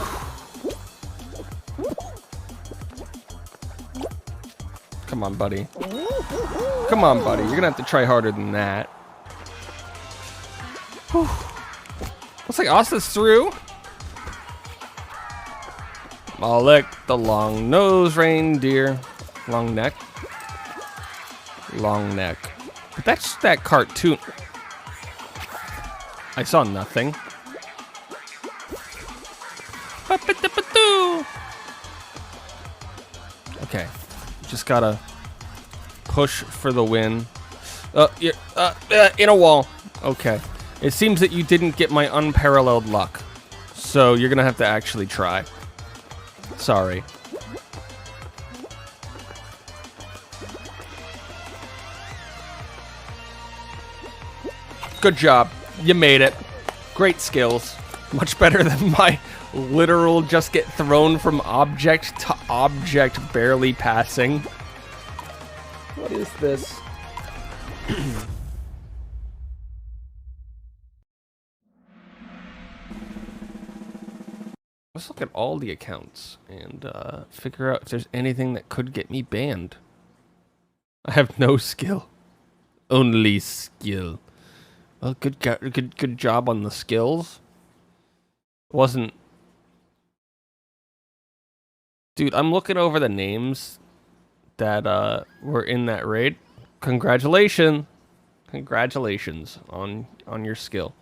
Come on, buddy. Come on, buddy, you're gonna have to try harder than that. Whew. Looks like Asta's through. Malik, the long nose reindeer. Long neck. Long neck. But that's that cartoon. I saw nothing. Okay. Just gotta push for the win. In a wall. Okay. It seems that you didn't get my unparalleled luck. So you're gonna have to actually try. Sorry. Good job. You made it. Great skills. Much better than my literal just get thrown from object to object barely passing. What is this? Let's look at all the accounts and figure out if there's anything that could get me banned. I have no skill. Only skill. Well, good job on the skills. Wasn't... Dude, I'm looking over the names that were in that raid. Congratulations. Congratulations on your skill.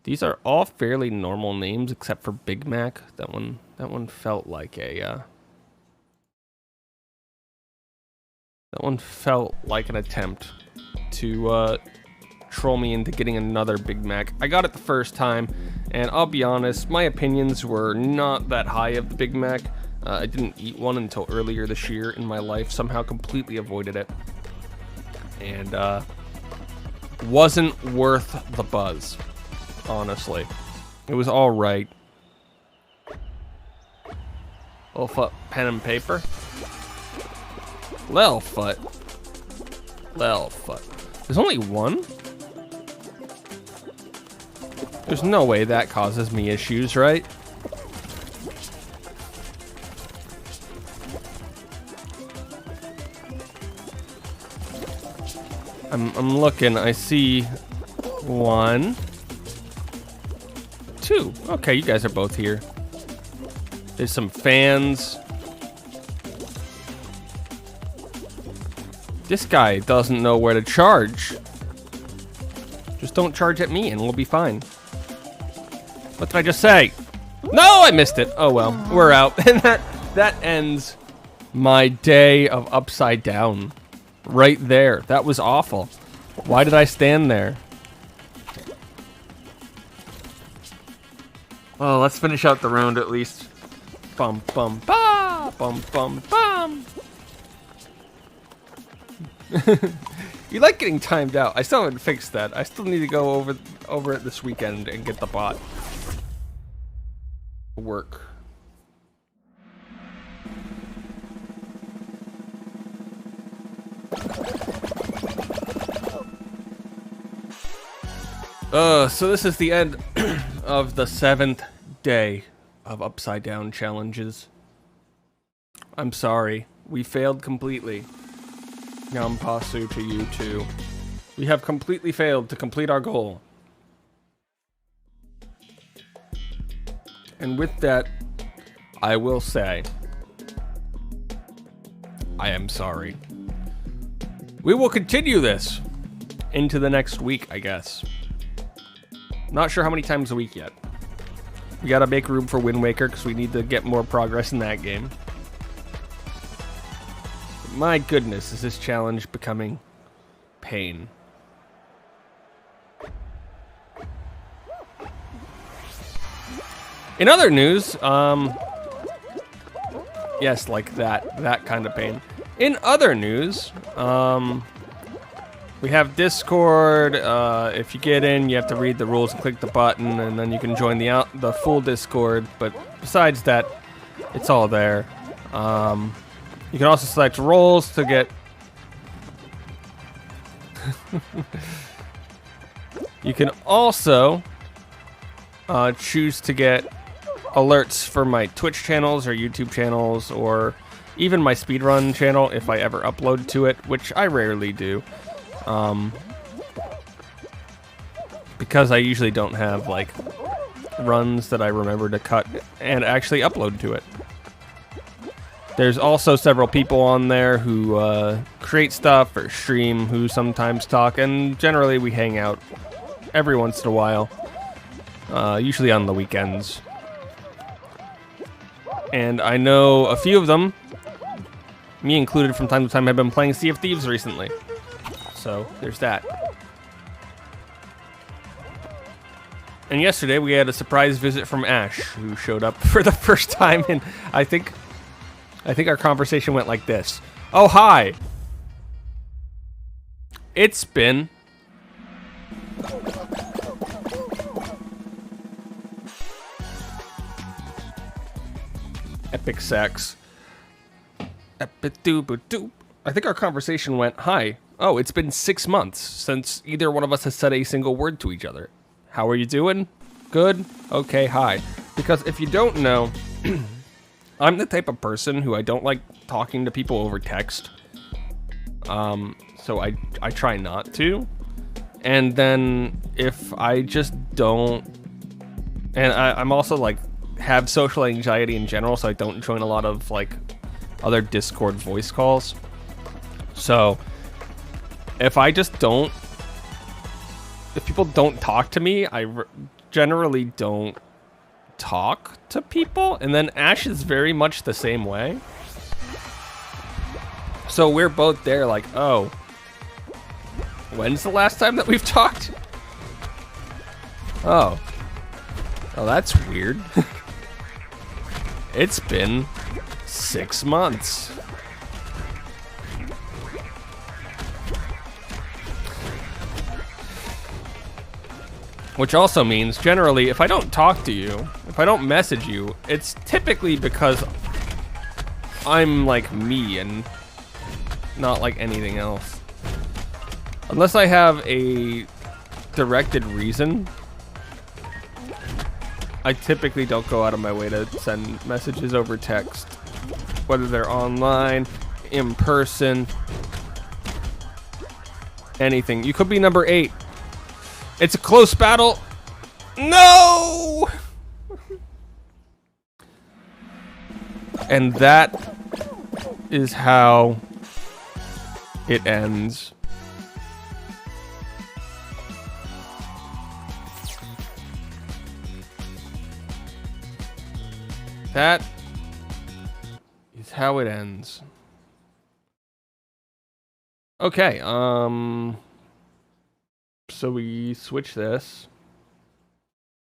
These are all fairly normal names except for Big Mac. That one felt like a that one felt like an attempt to troll me into getting another Big Mac. I got it the first time, and I'll be honest, my opinions were not that high of the Big Mac. I didn't eat one until earlier this year in my life, somehow completely avoided it. And wasn't worth the buzz, honestly. It was alright. Littlefoot pen and paper. Littlefoot. There's only one? There's no way that causes me issues, right? I'm looking. I see 1, 2. Okay, you guys are both here. There's some fans. This guy doesn't know where to charge. Just don't charge at me and we'll be fine. What did I just say? No, I missed it. Oh well, we're out. And that ends my day of Upside Down. Right there. That was awful. Why did I stand there? Oh, let's finish out the round at least. Bum bum ba bum bum bum. You like getting timed out. I still haven't fixed that. I still need to go over it this weekend and get the bot to work. So this is the end of the 7th day of Upside Down challenges. I'm sorry. We failed completely. Yampasu to you too. We have completely failed to complete our goal. And with that, I will say, I am sorry. We will continue this into the next week, I guess. Not sure how many times a week yet. We gotta make room for Wind Waker because we need to get more progress in that game. But my goodness, is this challenge becoming pain. In other news, yes, like that kind of pain. In other news, we have Discord. If you get in, you have to read the rules and click the button, and then you can join the full Discord. But besides that, it's all there. You can also select roles to get... You can also choose to get alerts for my Twitch channels or YouTube channels, or even my speedrun channel if I ever upload to it, which I rarely do. Because I usually don't have like runs that I remember to cut and actually upload to it. There's also several people on there who create stuff or stream, who sometimes talk, and generally we hang out every once in a while, usually on the weekends. And I know a few of them, me included from time to time, have been playing Sea of Thieves recently. So there's that. And yesterday we had a surprise visit from Ash, who showed up for the first time, and I think our conversation went like this. Oh, hi. It's been Epic sex. Epic-doop-a-doop. I think our conversation went, hi. Oh, it's been 6 months since either one of us has said a single word to each other. How are you doing? Good? Okay, hi. Because if you don't know, I'm the type of person who I don't like talking to people over text. So I try not to. And then if I just don't... And I'm also like, have social anxiety in general, so I don't join a lot of like other Discord voice calls. So if I just don't... If people don't talk to me, I generally don't talk to people. And then Ash is very much the same way. So we're both there like, oh, when's the last time that we've talked? Oh, that's weird. It's been 6 months. Which also means, generally, if I don't talk to you, if I don't message you, it's typically because I'm like me and not like anything else. Unless I have a directed reason, I typically don't go out of my way to send messages over text. Whether they're online, in person, anything. You could be number 8. It's a close battle. No! And that is how it ends. That is how it ends. Okay, so we switch this.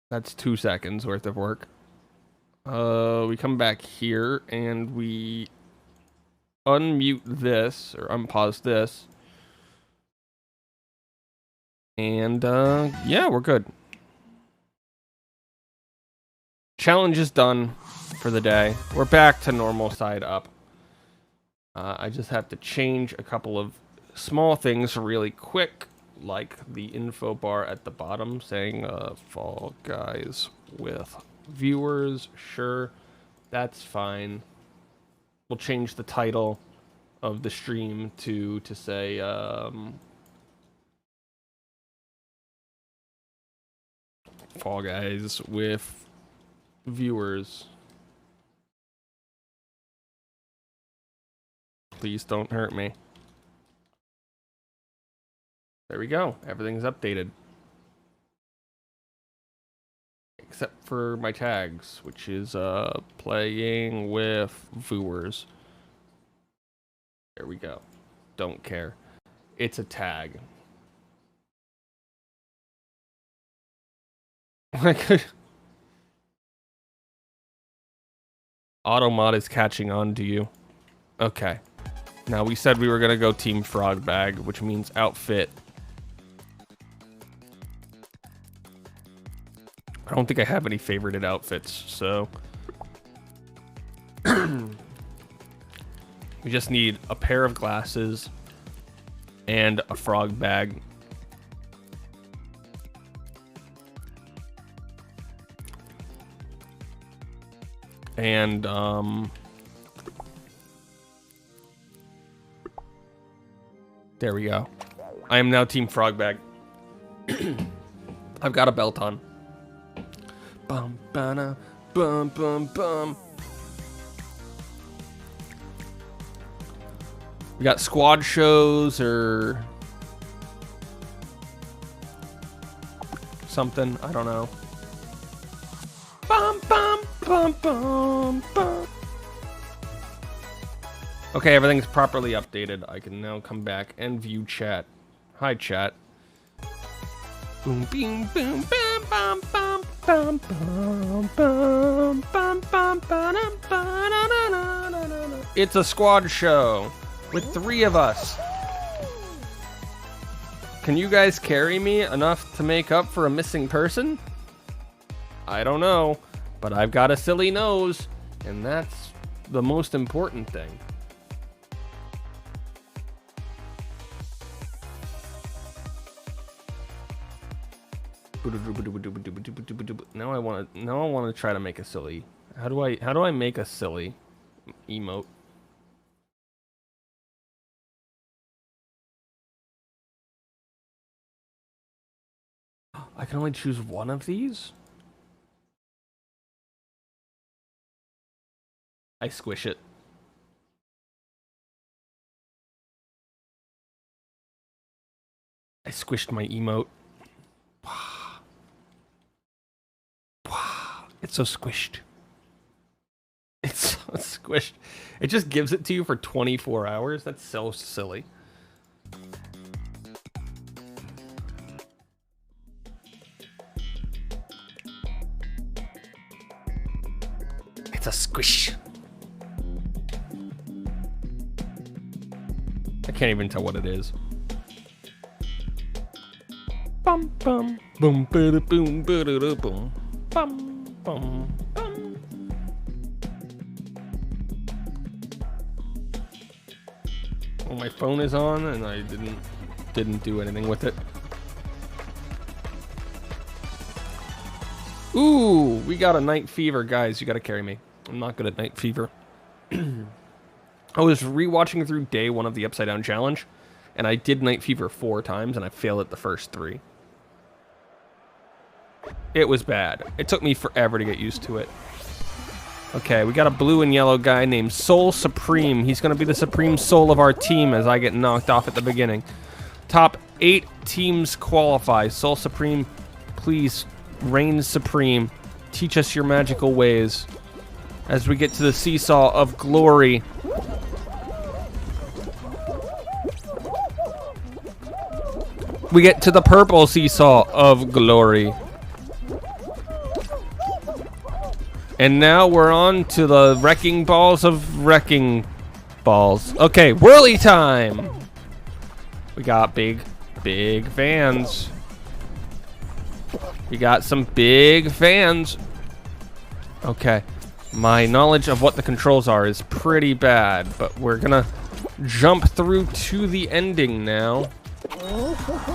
That's 2 seconds worth of work. We come back here and we unmute this or unpause this. And yeah, we're good. Challenge is done for the day. We're back to normal side up. I just have to change a couple of small things really quick, like the info bar at the bottom saying Fall Guys with viewers. Sure, that's fine. We'll change the title of the stream to say Fall Guys with viewers. Please don't hurt me. There we go. Everything's updated. Except for my tags, which is playing with viewers. There we go. Don't care. It's a tag. Automod is catching on to you. Okay. Now we said we were gonna go Team Frog Bag, which means outfit. I don't think I have any favorited outfits, so we just need a pair of glasses and a frog bag. And there we go. I am now Team Frog Bag. I've got a belt on. Bum, ba-na, bum, bum, bum. We got squad shows or something. I don't know. Bum, bum, bum, bum, bum. Okay, everything's properly updated. I can now come back and view chat. Hi, chat. Boom, boom, boom, bam, bam, bam, bam, bam, bam, bam, bam, bam, bam. It's a squad show with 3 of us. Can you guys carry me enough to make up for a missing person? I don't know, but I've got a silly nose, and that's the most important thing. Now I want to try to make a silly. How do I make a silly emote? I can only choose one of these? I squish it. I squished my emote. It's so squished. It's so squished. It just gives it to you for 24 hours? That's so silly. It's a squish. I can't even tell what it is. Bum bum boom boom boom boom boom bum bum bum. Well, my phone is on and I didn't do anything with it. Ooh, we got a night fever, guys. You gotta carry me. I'm not good at night fever. I was rewatching through day 1 of the Upside Down Challenge, and I did night fever 4 times, and I failed at the first 3. It was bad. It took me forever to get used to it. Okay, we got a blue and yellow guy named Soul Supreme. He's gonna be the supreme soul of our team as I get knocked off at the beginning. Top 8 teams qualify. Soul Supreme, please reign supreme. Teach us your magical ways as we get to the seesaw of glory. We get to the purple seesaw of glory. And now we're on to the wrecking balls of wrecking balls. Okay, whirly time. We got big fans. We got some big fans. Okay. My knowledge of what the controls are is pretty bad, but we're gonna jump through to the ending now.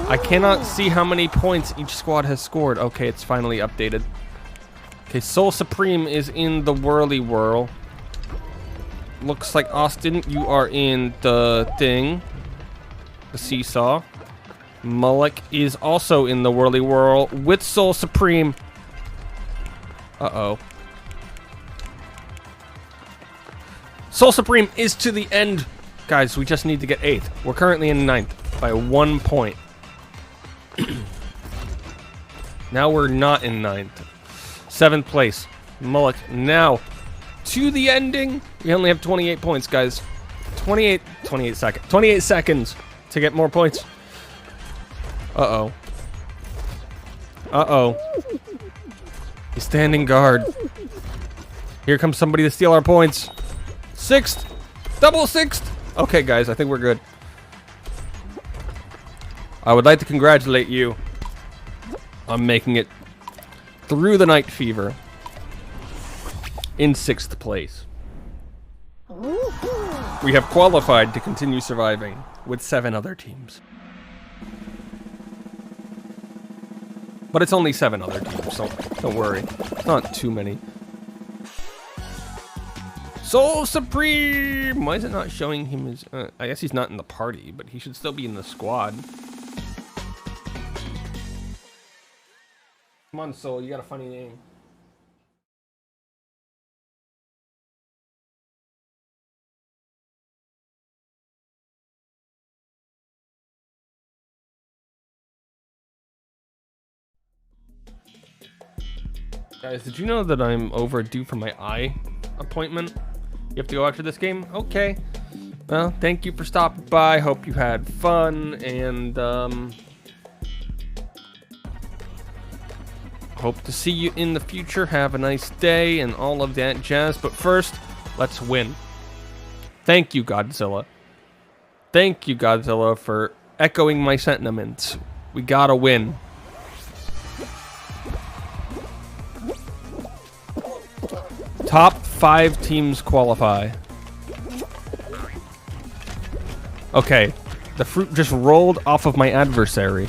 I cannot see how many points each squad has scored. Okay, it's finally updated. Okay, Soul Supreme is in the whirly whirl. Looks like Austin, you are in the thing. The seesaw. Mullock is also in the whirly whirl with Soul Supreme. Uh-oh. Soul Supreme is to the end. Guys, we just need to get 8th. We're currently in 9th by 1 point. Now we're not in 9th. 7th place. Mullock now to the ending. We only have 28 points, guys. 28 seconds to get more points. Uh-oh. Uh-oh. He's standing guard. Here comes somebody to steal our points. 6th. Double 6th. Okay, guys, I think we're good. I would like to congratulate you on making it through the night fever in 6th place. We have qualified to continue surviving with 7 other teams. But it's only 7 other teams, so don't worry. It's not too many. Soul Supreme! Why is it not showing him his... I guess he's not in the party, but he should still be in the squad. Come on, Soul, you got a funny name. Guys, did you know that I'm overdue for my eye appointment? You have to go after this game? Okay. Well, thank you for stopping by. Hope you had fun, and hope to see you in the future. Have a nice day and all of that jazz. But first, let's win. Thank you, Godzilla. Thank you, Godzilla, for echoing my sentiments. We gotta win. Top 5 teams qualify. Okay, the fruit just rolled off of my adversary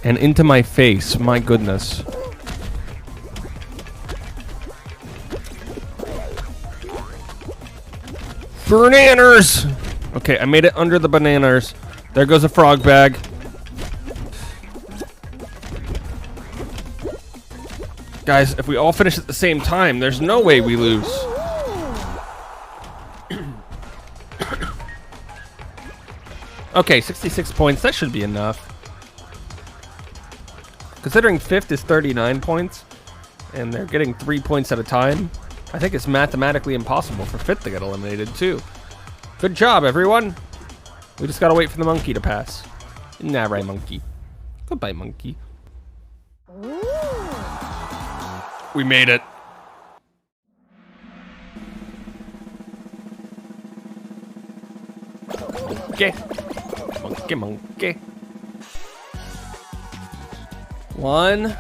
and into my face. My goodness. Bananas! Okay, I made it under the bananas. There goes a frog bag. Guys, if we all finish at the same time, there's no way we lose. Okay, 66 points. That should be enough. Considering 5th is 39 points, and they're getting 3 points at a time, I think it's mathematically impossible for 5th to get eliminated, too. Good job, everyone. We just gotta wait for the monkey to pass. Nah, right, monkey. Goodbye, monkey. We made it. Okay. Monkey, monkey. 1,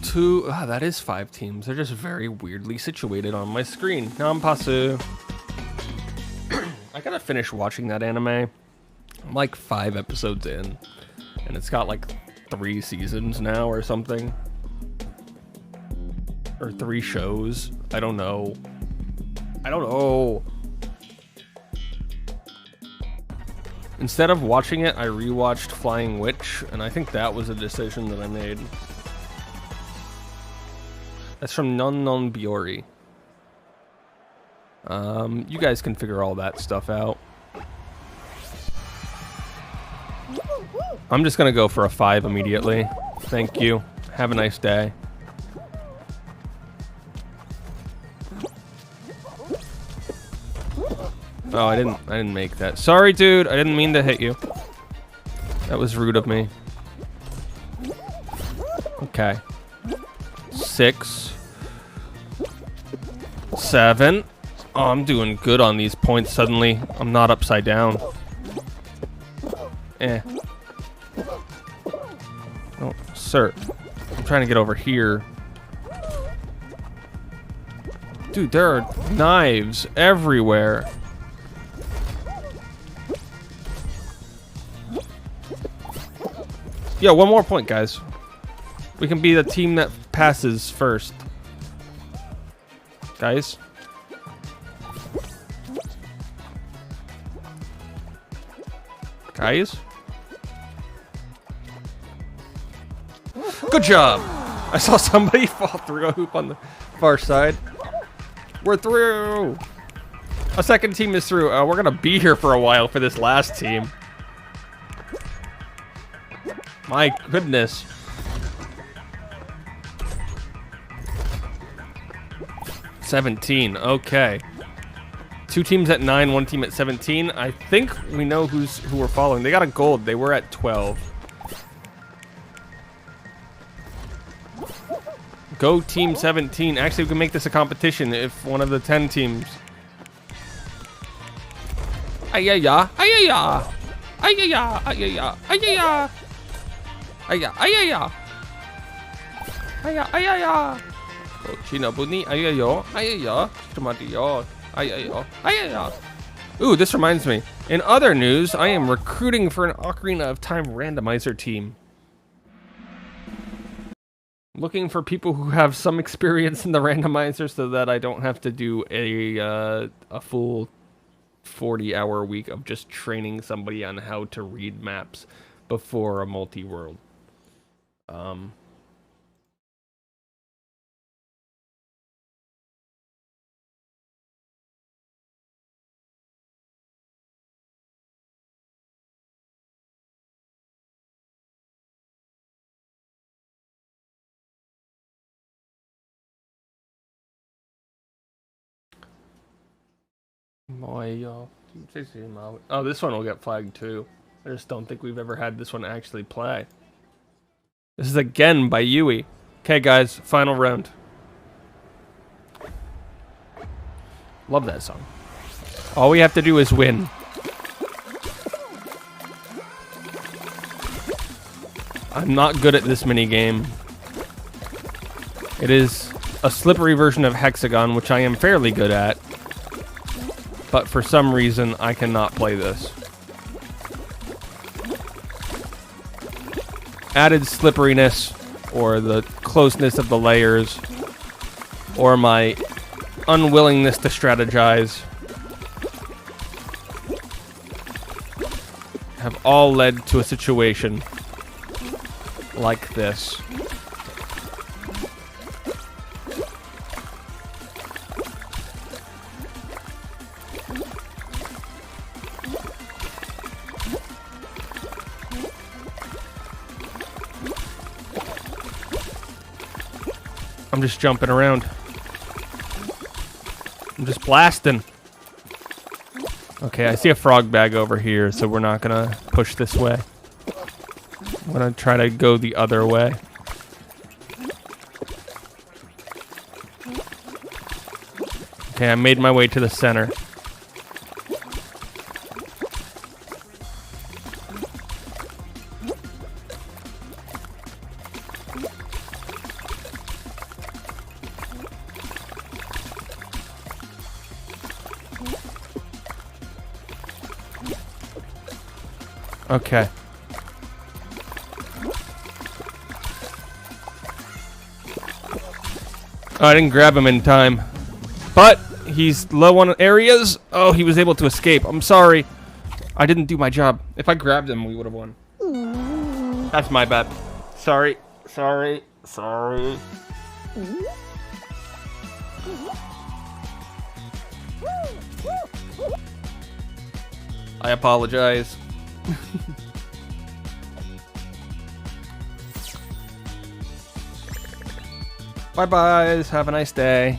2. Ah, that is 5 teams. They're just very weirdly situated on my screen. Nampasu. I gotta finish watching that anime. I'm like 5 episodes in, and it's got like 3 seasons now or something. Or 3 shows. I don't know. Instead of watching it, I rewatched Flying Witch, and I think that was a decision that I made. That's from Non Non Biori. You guys can figure all that stuff out. I'm just gonna go for a 5 immediately. Thank you. Have a nice day. Oh, I didn't make that. Sorry, dude. I didn't mean to hit you. That was rude of me. Okay. 6. 7. Oh, I'm doing good on these points suddenly. I'm not upside down. Eh. Oh, sir. I'm trying to get over here. Dude, there are knives everywhere. Yo, 1 more point, guys. We can be the team that passes first. Guys. Guys. Good job. I saw somebody fall through a hoop on the far side. We're through. A second team is through. We're going to be here for a while for this last team. My goodness. $17. Okay. 2 teams at 9, 1 team at 17. I think we know who we're following. They got a gold. They were at 12. Go team 17. Actually, we can make this a competition if one of the 10 teams. Ayaya. Ayaya. Ayaya. Ayaya. Ayaya. Ayaya. Ayaya. Ayaya. Ayaya. Chinabuni. Ayayo. Ayaya. Tomatiyo. Ayayo. Ayaya. Ooh, this reminds me. In other news, I am recruiting for an Ocarina of Time randomizer team. Looking for people who have some experience in the randomizer so that I don't have to do a full 40-hour week of just training somebody on how to read maps before a multi-world. Oh, this one will get flagged too. I just don't think we've ever had this one actually play. This is again by Yui. Okay, guys, final round. Love that song. All we have to do is win. I'm not good at this mini game. It is a slippery version of Hexagon, which I am fairly good at. But for some reason, I cannot play this. Added slipperiness, or the closeness of the layers, or my unwillingness to strategize, have all led to a situation like this. I'm just jumping around. I'm just blasting. Okay, I see a frog bag over here, so we're not gonna push this way. I'm gonna try to go the other way. Okay, I made my way to the center. Okay. Oh, I didn't grab him in time. But he's low on areas. Oh, he was able to escape. I'm sorry. I didn't do my job. If I grabbed him, we would have won. That's my bad. Sorry. Sorry. Sorry. I apologize. Bye-bye. Have a nice day.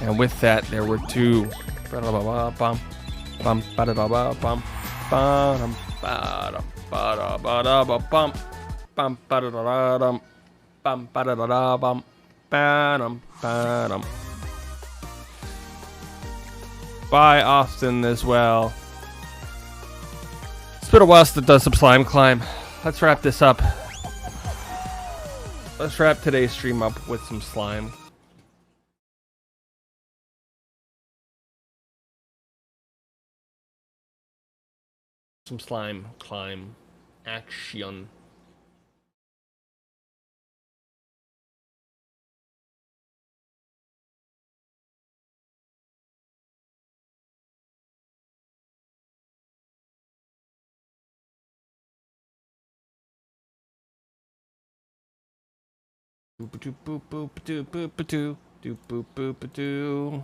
And with that, there were two. Bye, Austin, as well. It's been a while since I've done some Slime Climb. Let's wrap this up. Let's wrap today's stream up with some slime. Some slime climb action.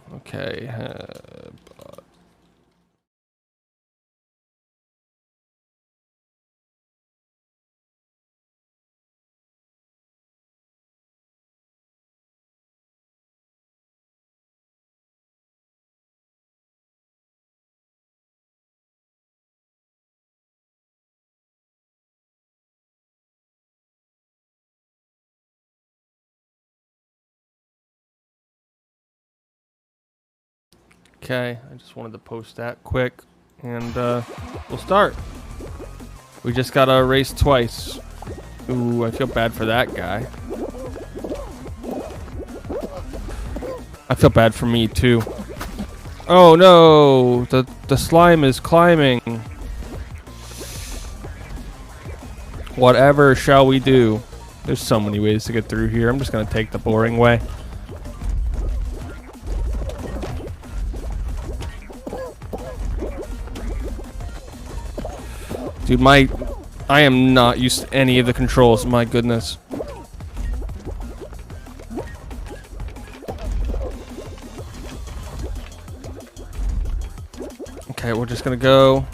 Okay. Okay, I just wanted to post that quick, and we'll start. We just gotta race twice. Ooh, I feel bad for that guy. I feel bad for me too. Oh no, the slime is climbing. Whatever shall we do? There's so many ways to get through here. I'm just gonna take the boring way. Dude, I am not used to any of the controls, my goodness. Okay, we're just gonna go.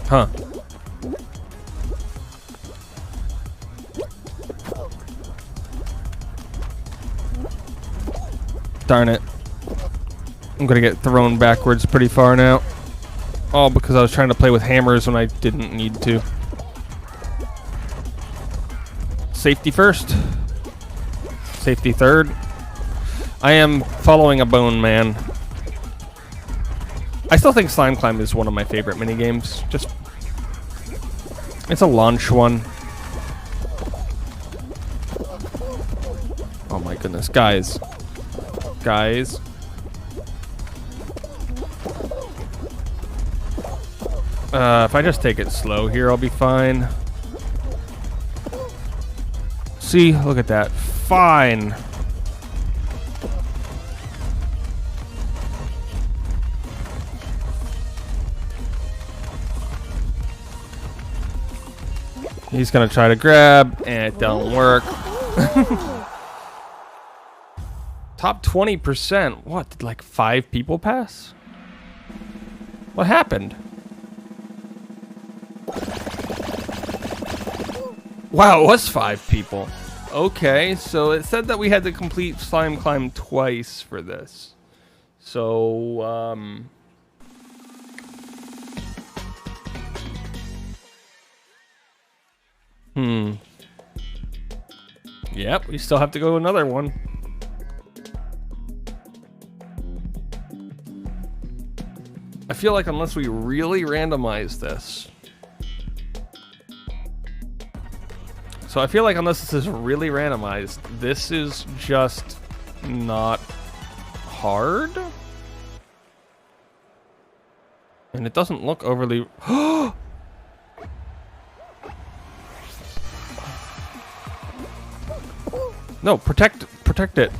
Huh. Darn it. I'm gonna get thrown backwards pretty far now. All because I was trying to play with hammers when I didn't need to. Safety first. Safety third. I am following a bone man. I still think Slime Climb is one of my favorite minigames. Just, it's a launch one. goodness, guys. Guys. If I just take it slow here, I'll be fine. See, look at that. Fine. He's gonna try to grab, and it don't work. Top 20%. What, did like 5 people pass? What happened? Wow, it was 5 people. Okay, so it said that we had to complete Slime Climb twice for this. So, Yep, we still have to go another one. I feel like unless we really randomize this. So I feel like unless this is really randomized, this is just not hard. And it doesn't look overly... No, protect it.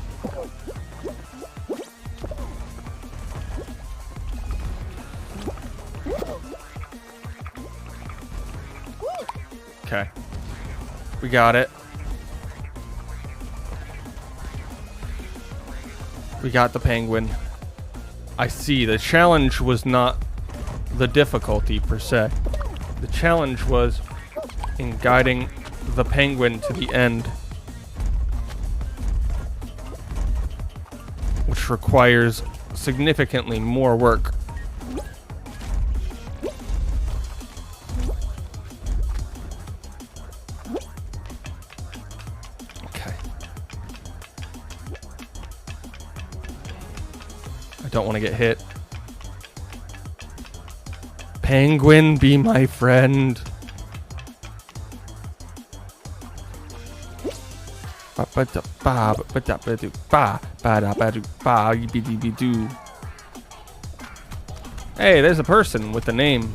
Okay. We got it. We got the penguin. I see. The challenge was not the difficulty per se. The challenge was in guiding the penguin to the end, which requires significantly more work. Okay. I don't want to get hit. Penguin, be my friend. Hey, there's a person with the name.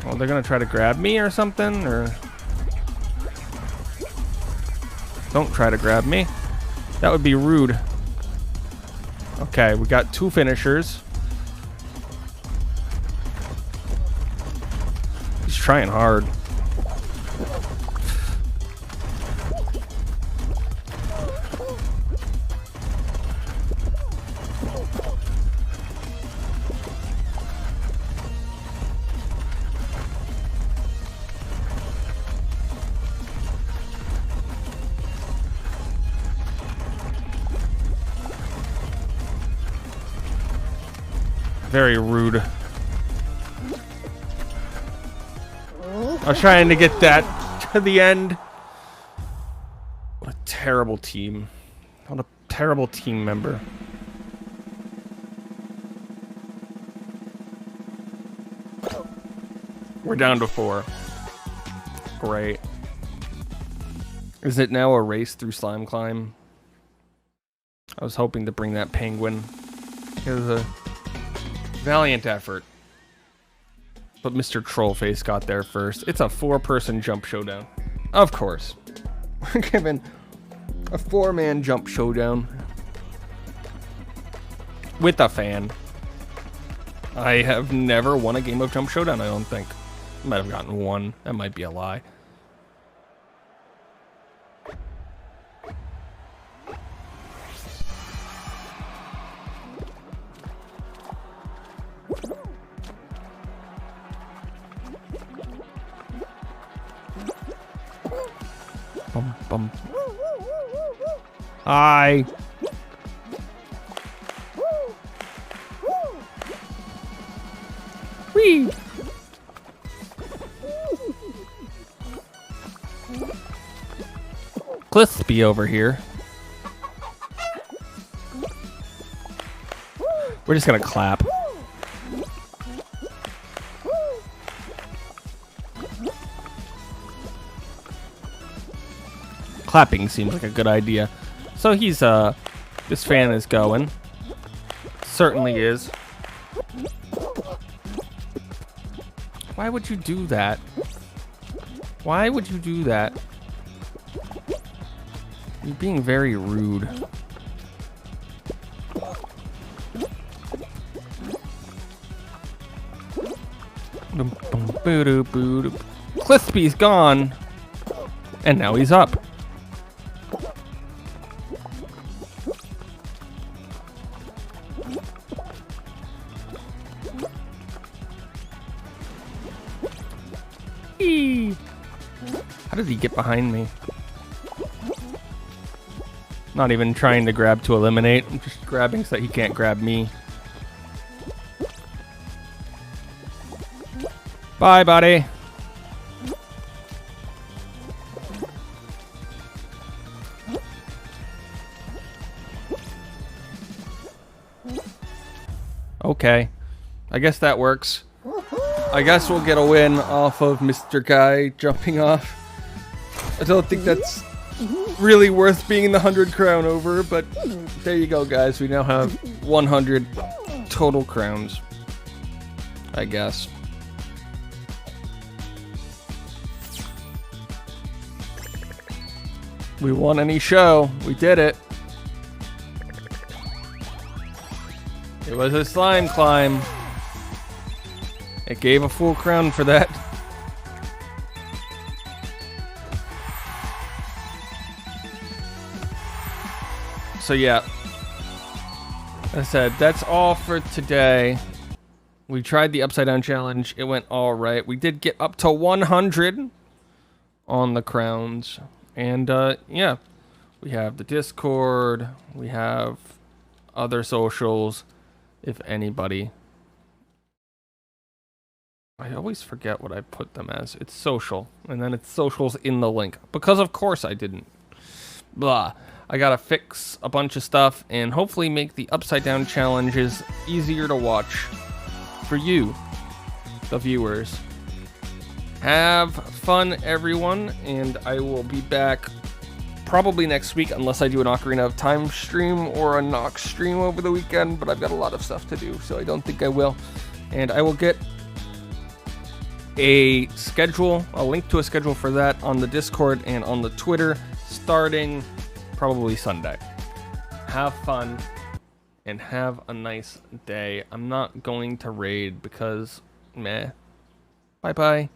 Oh, they're gonna try to grab me or something, or don't try to grab me. That would be rude. Okay, we got 2 finishers. He's trying hard. Very rude. I was trying to get that to the end. What a terrible team. What a terrible team member. We're down to 4. Great. Is it now a race through Slime Climb? I was hoping to bring that penguin. It was a valiant effort. But Mr. Trollface got there first. It's a 4-person jump showdown. Of course. We're given a 4-man jump showdown. With a fan. I have never won a game of Jump Showdown, I don't think. I might have gotten 1. That might be a lie. Bum, bum. Hi. Whee. Clispy over here. We're just gonna clap. clapping seems like a good idea. So he's, this fan is going. Certainly is. Why would you do that? Why would you do that? You're being very rude. Clispy's gone. And now he's up. How did he get behind me? Not even trying to grab to eliminate. I'm just grabbing so that he can't grab me. Bye, buddy. Okay. I guess that works. I guess we'll get a win off of Mr. Guy jumping off. I don't think that's really worth being in the 100 crown over, but there you go, guys. We now have 100 total crowns, I guess. We won any show. We did it. It was a slime climb. It gave a full crown for that. So yeah, as I said, that's all for today. We tried the upside down challenge. It went all right. We did get up to 100 on the crowns. And yeah, we have the Discord. We have other socials, if anybody. I always forget what I put them as. It's social, and then it's socials in the link. Because of course I didn't. Blah. I gotta fix a bunch of stuff and hopefully make the upside down challenges easier to watch for you, the viewers. Have fun, everyone, and I will be back probably next week unless I do an Ocarina of Time stream or a Nox stream over the weekend, but I've got a lot of stuff to do, so I don't think I will. And I will get a schedule, a link to a schedule for that on the Discord and on the Twitter starting probably Sunday. Have fun and have a nice day. I'm not going to raid because meh. Bye bye.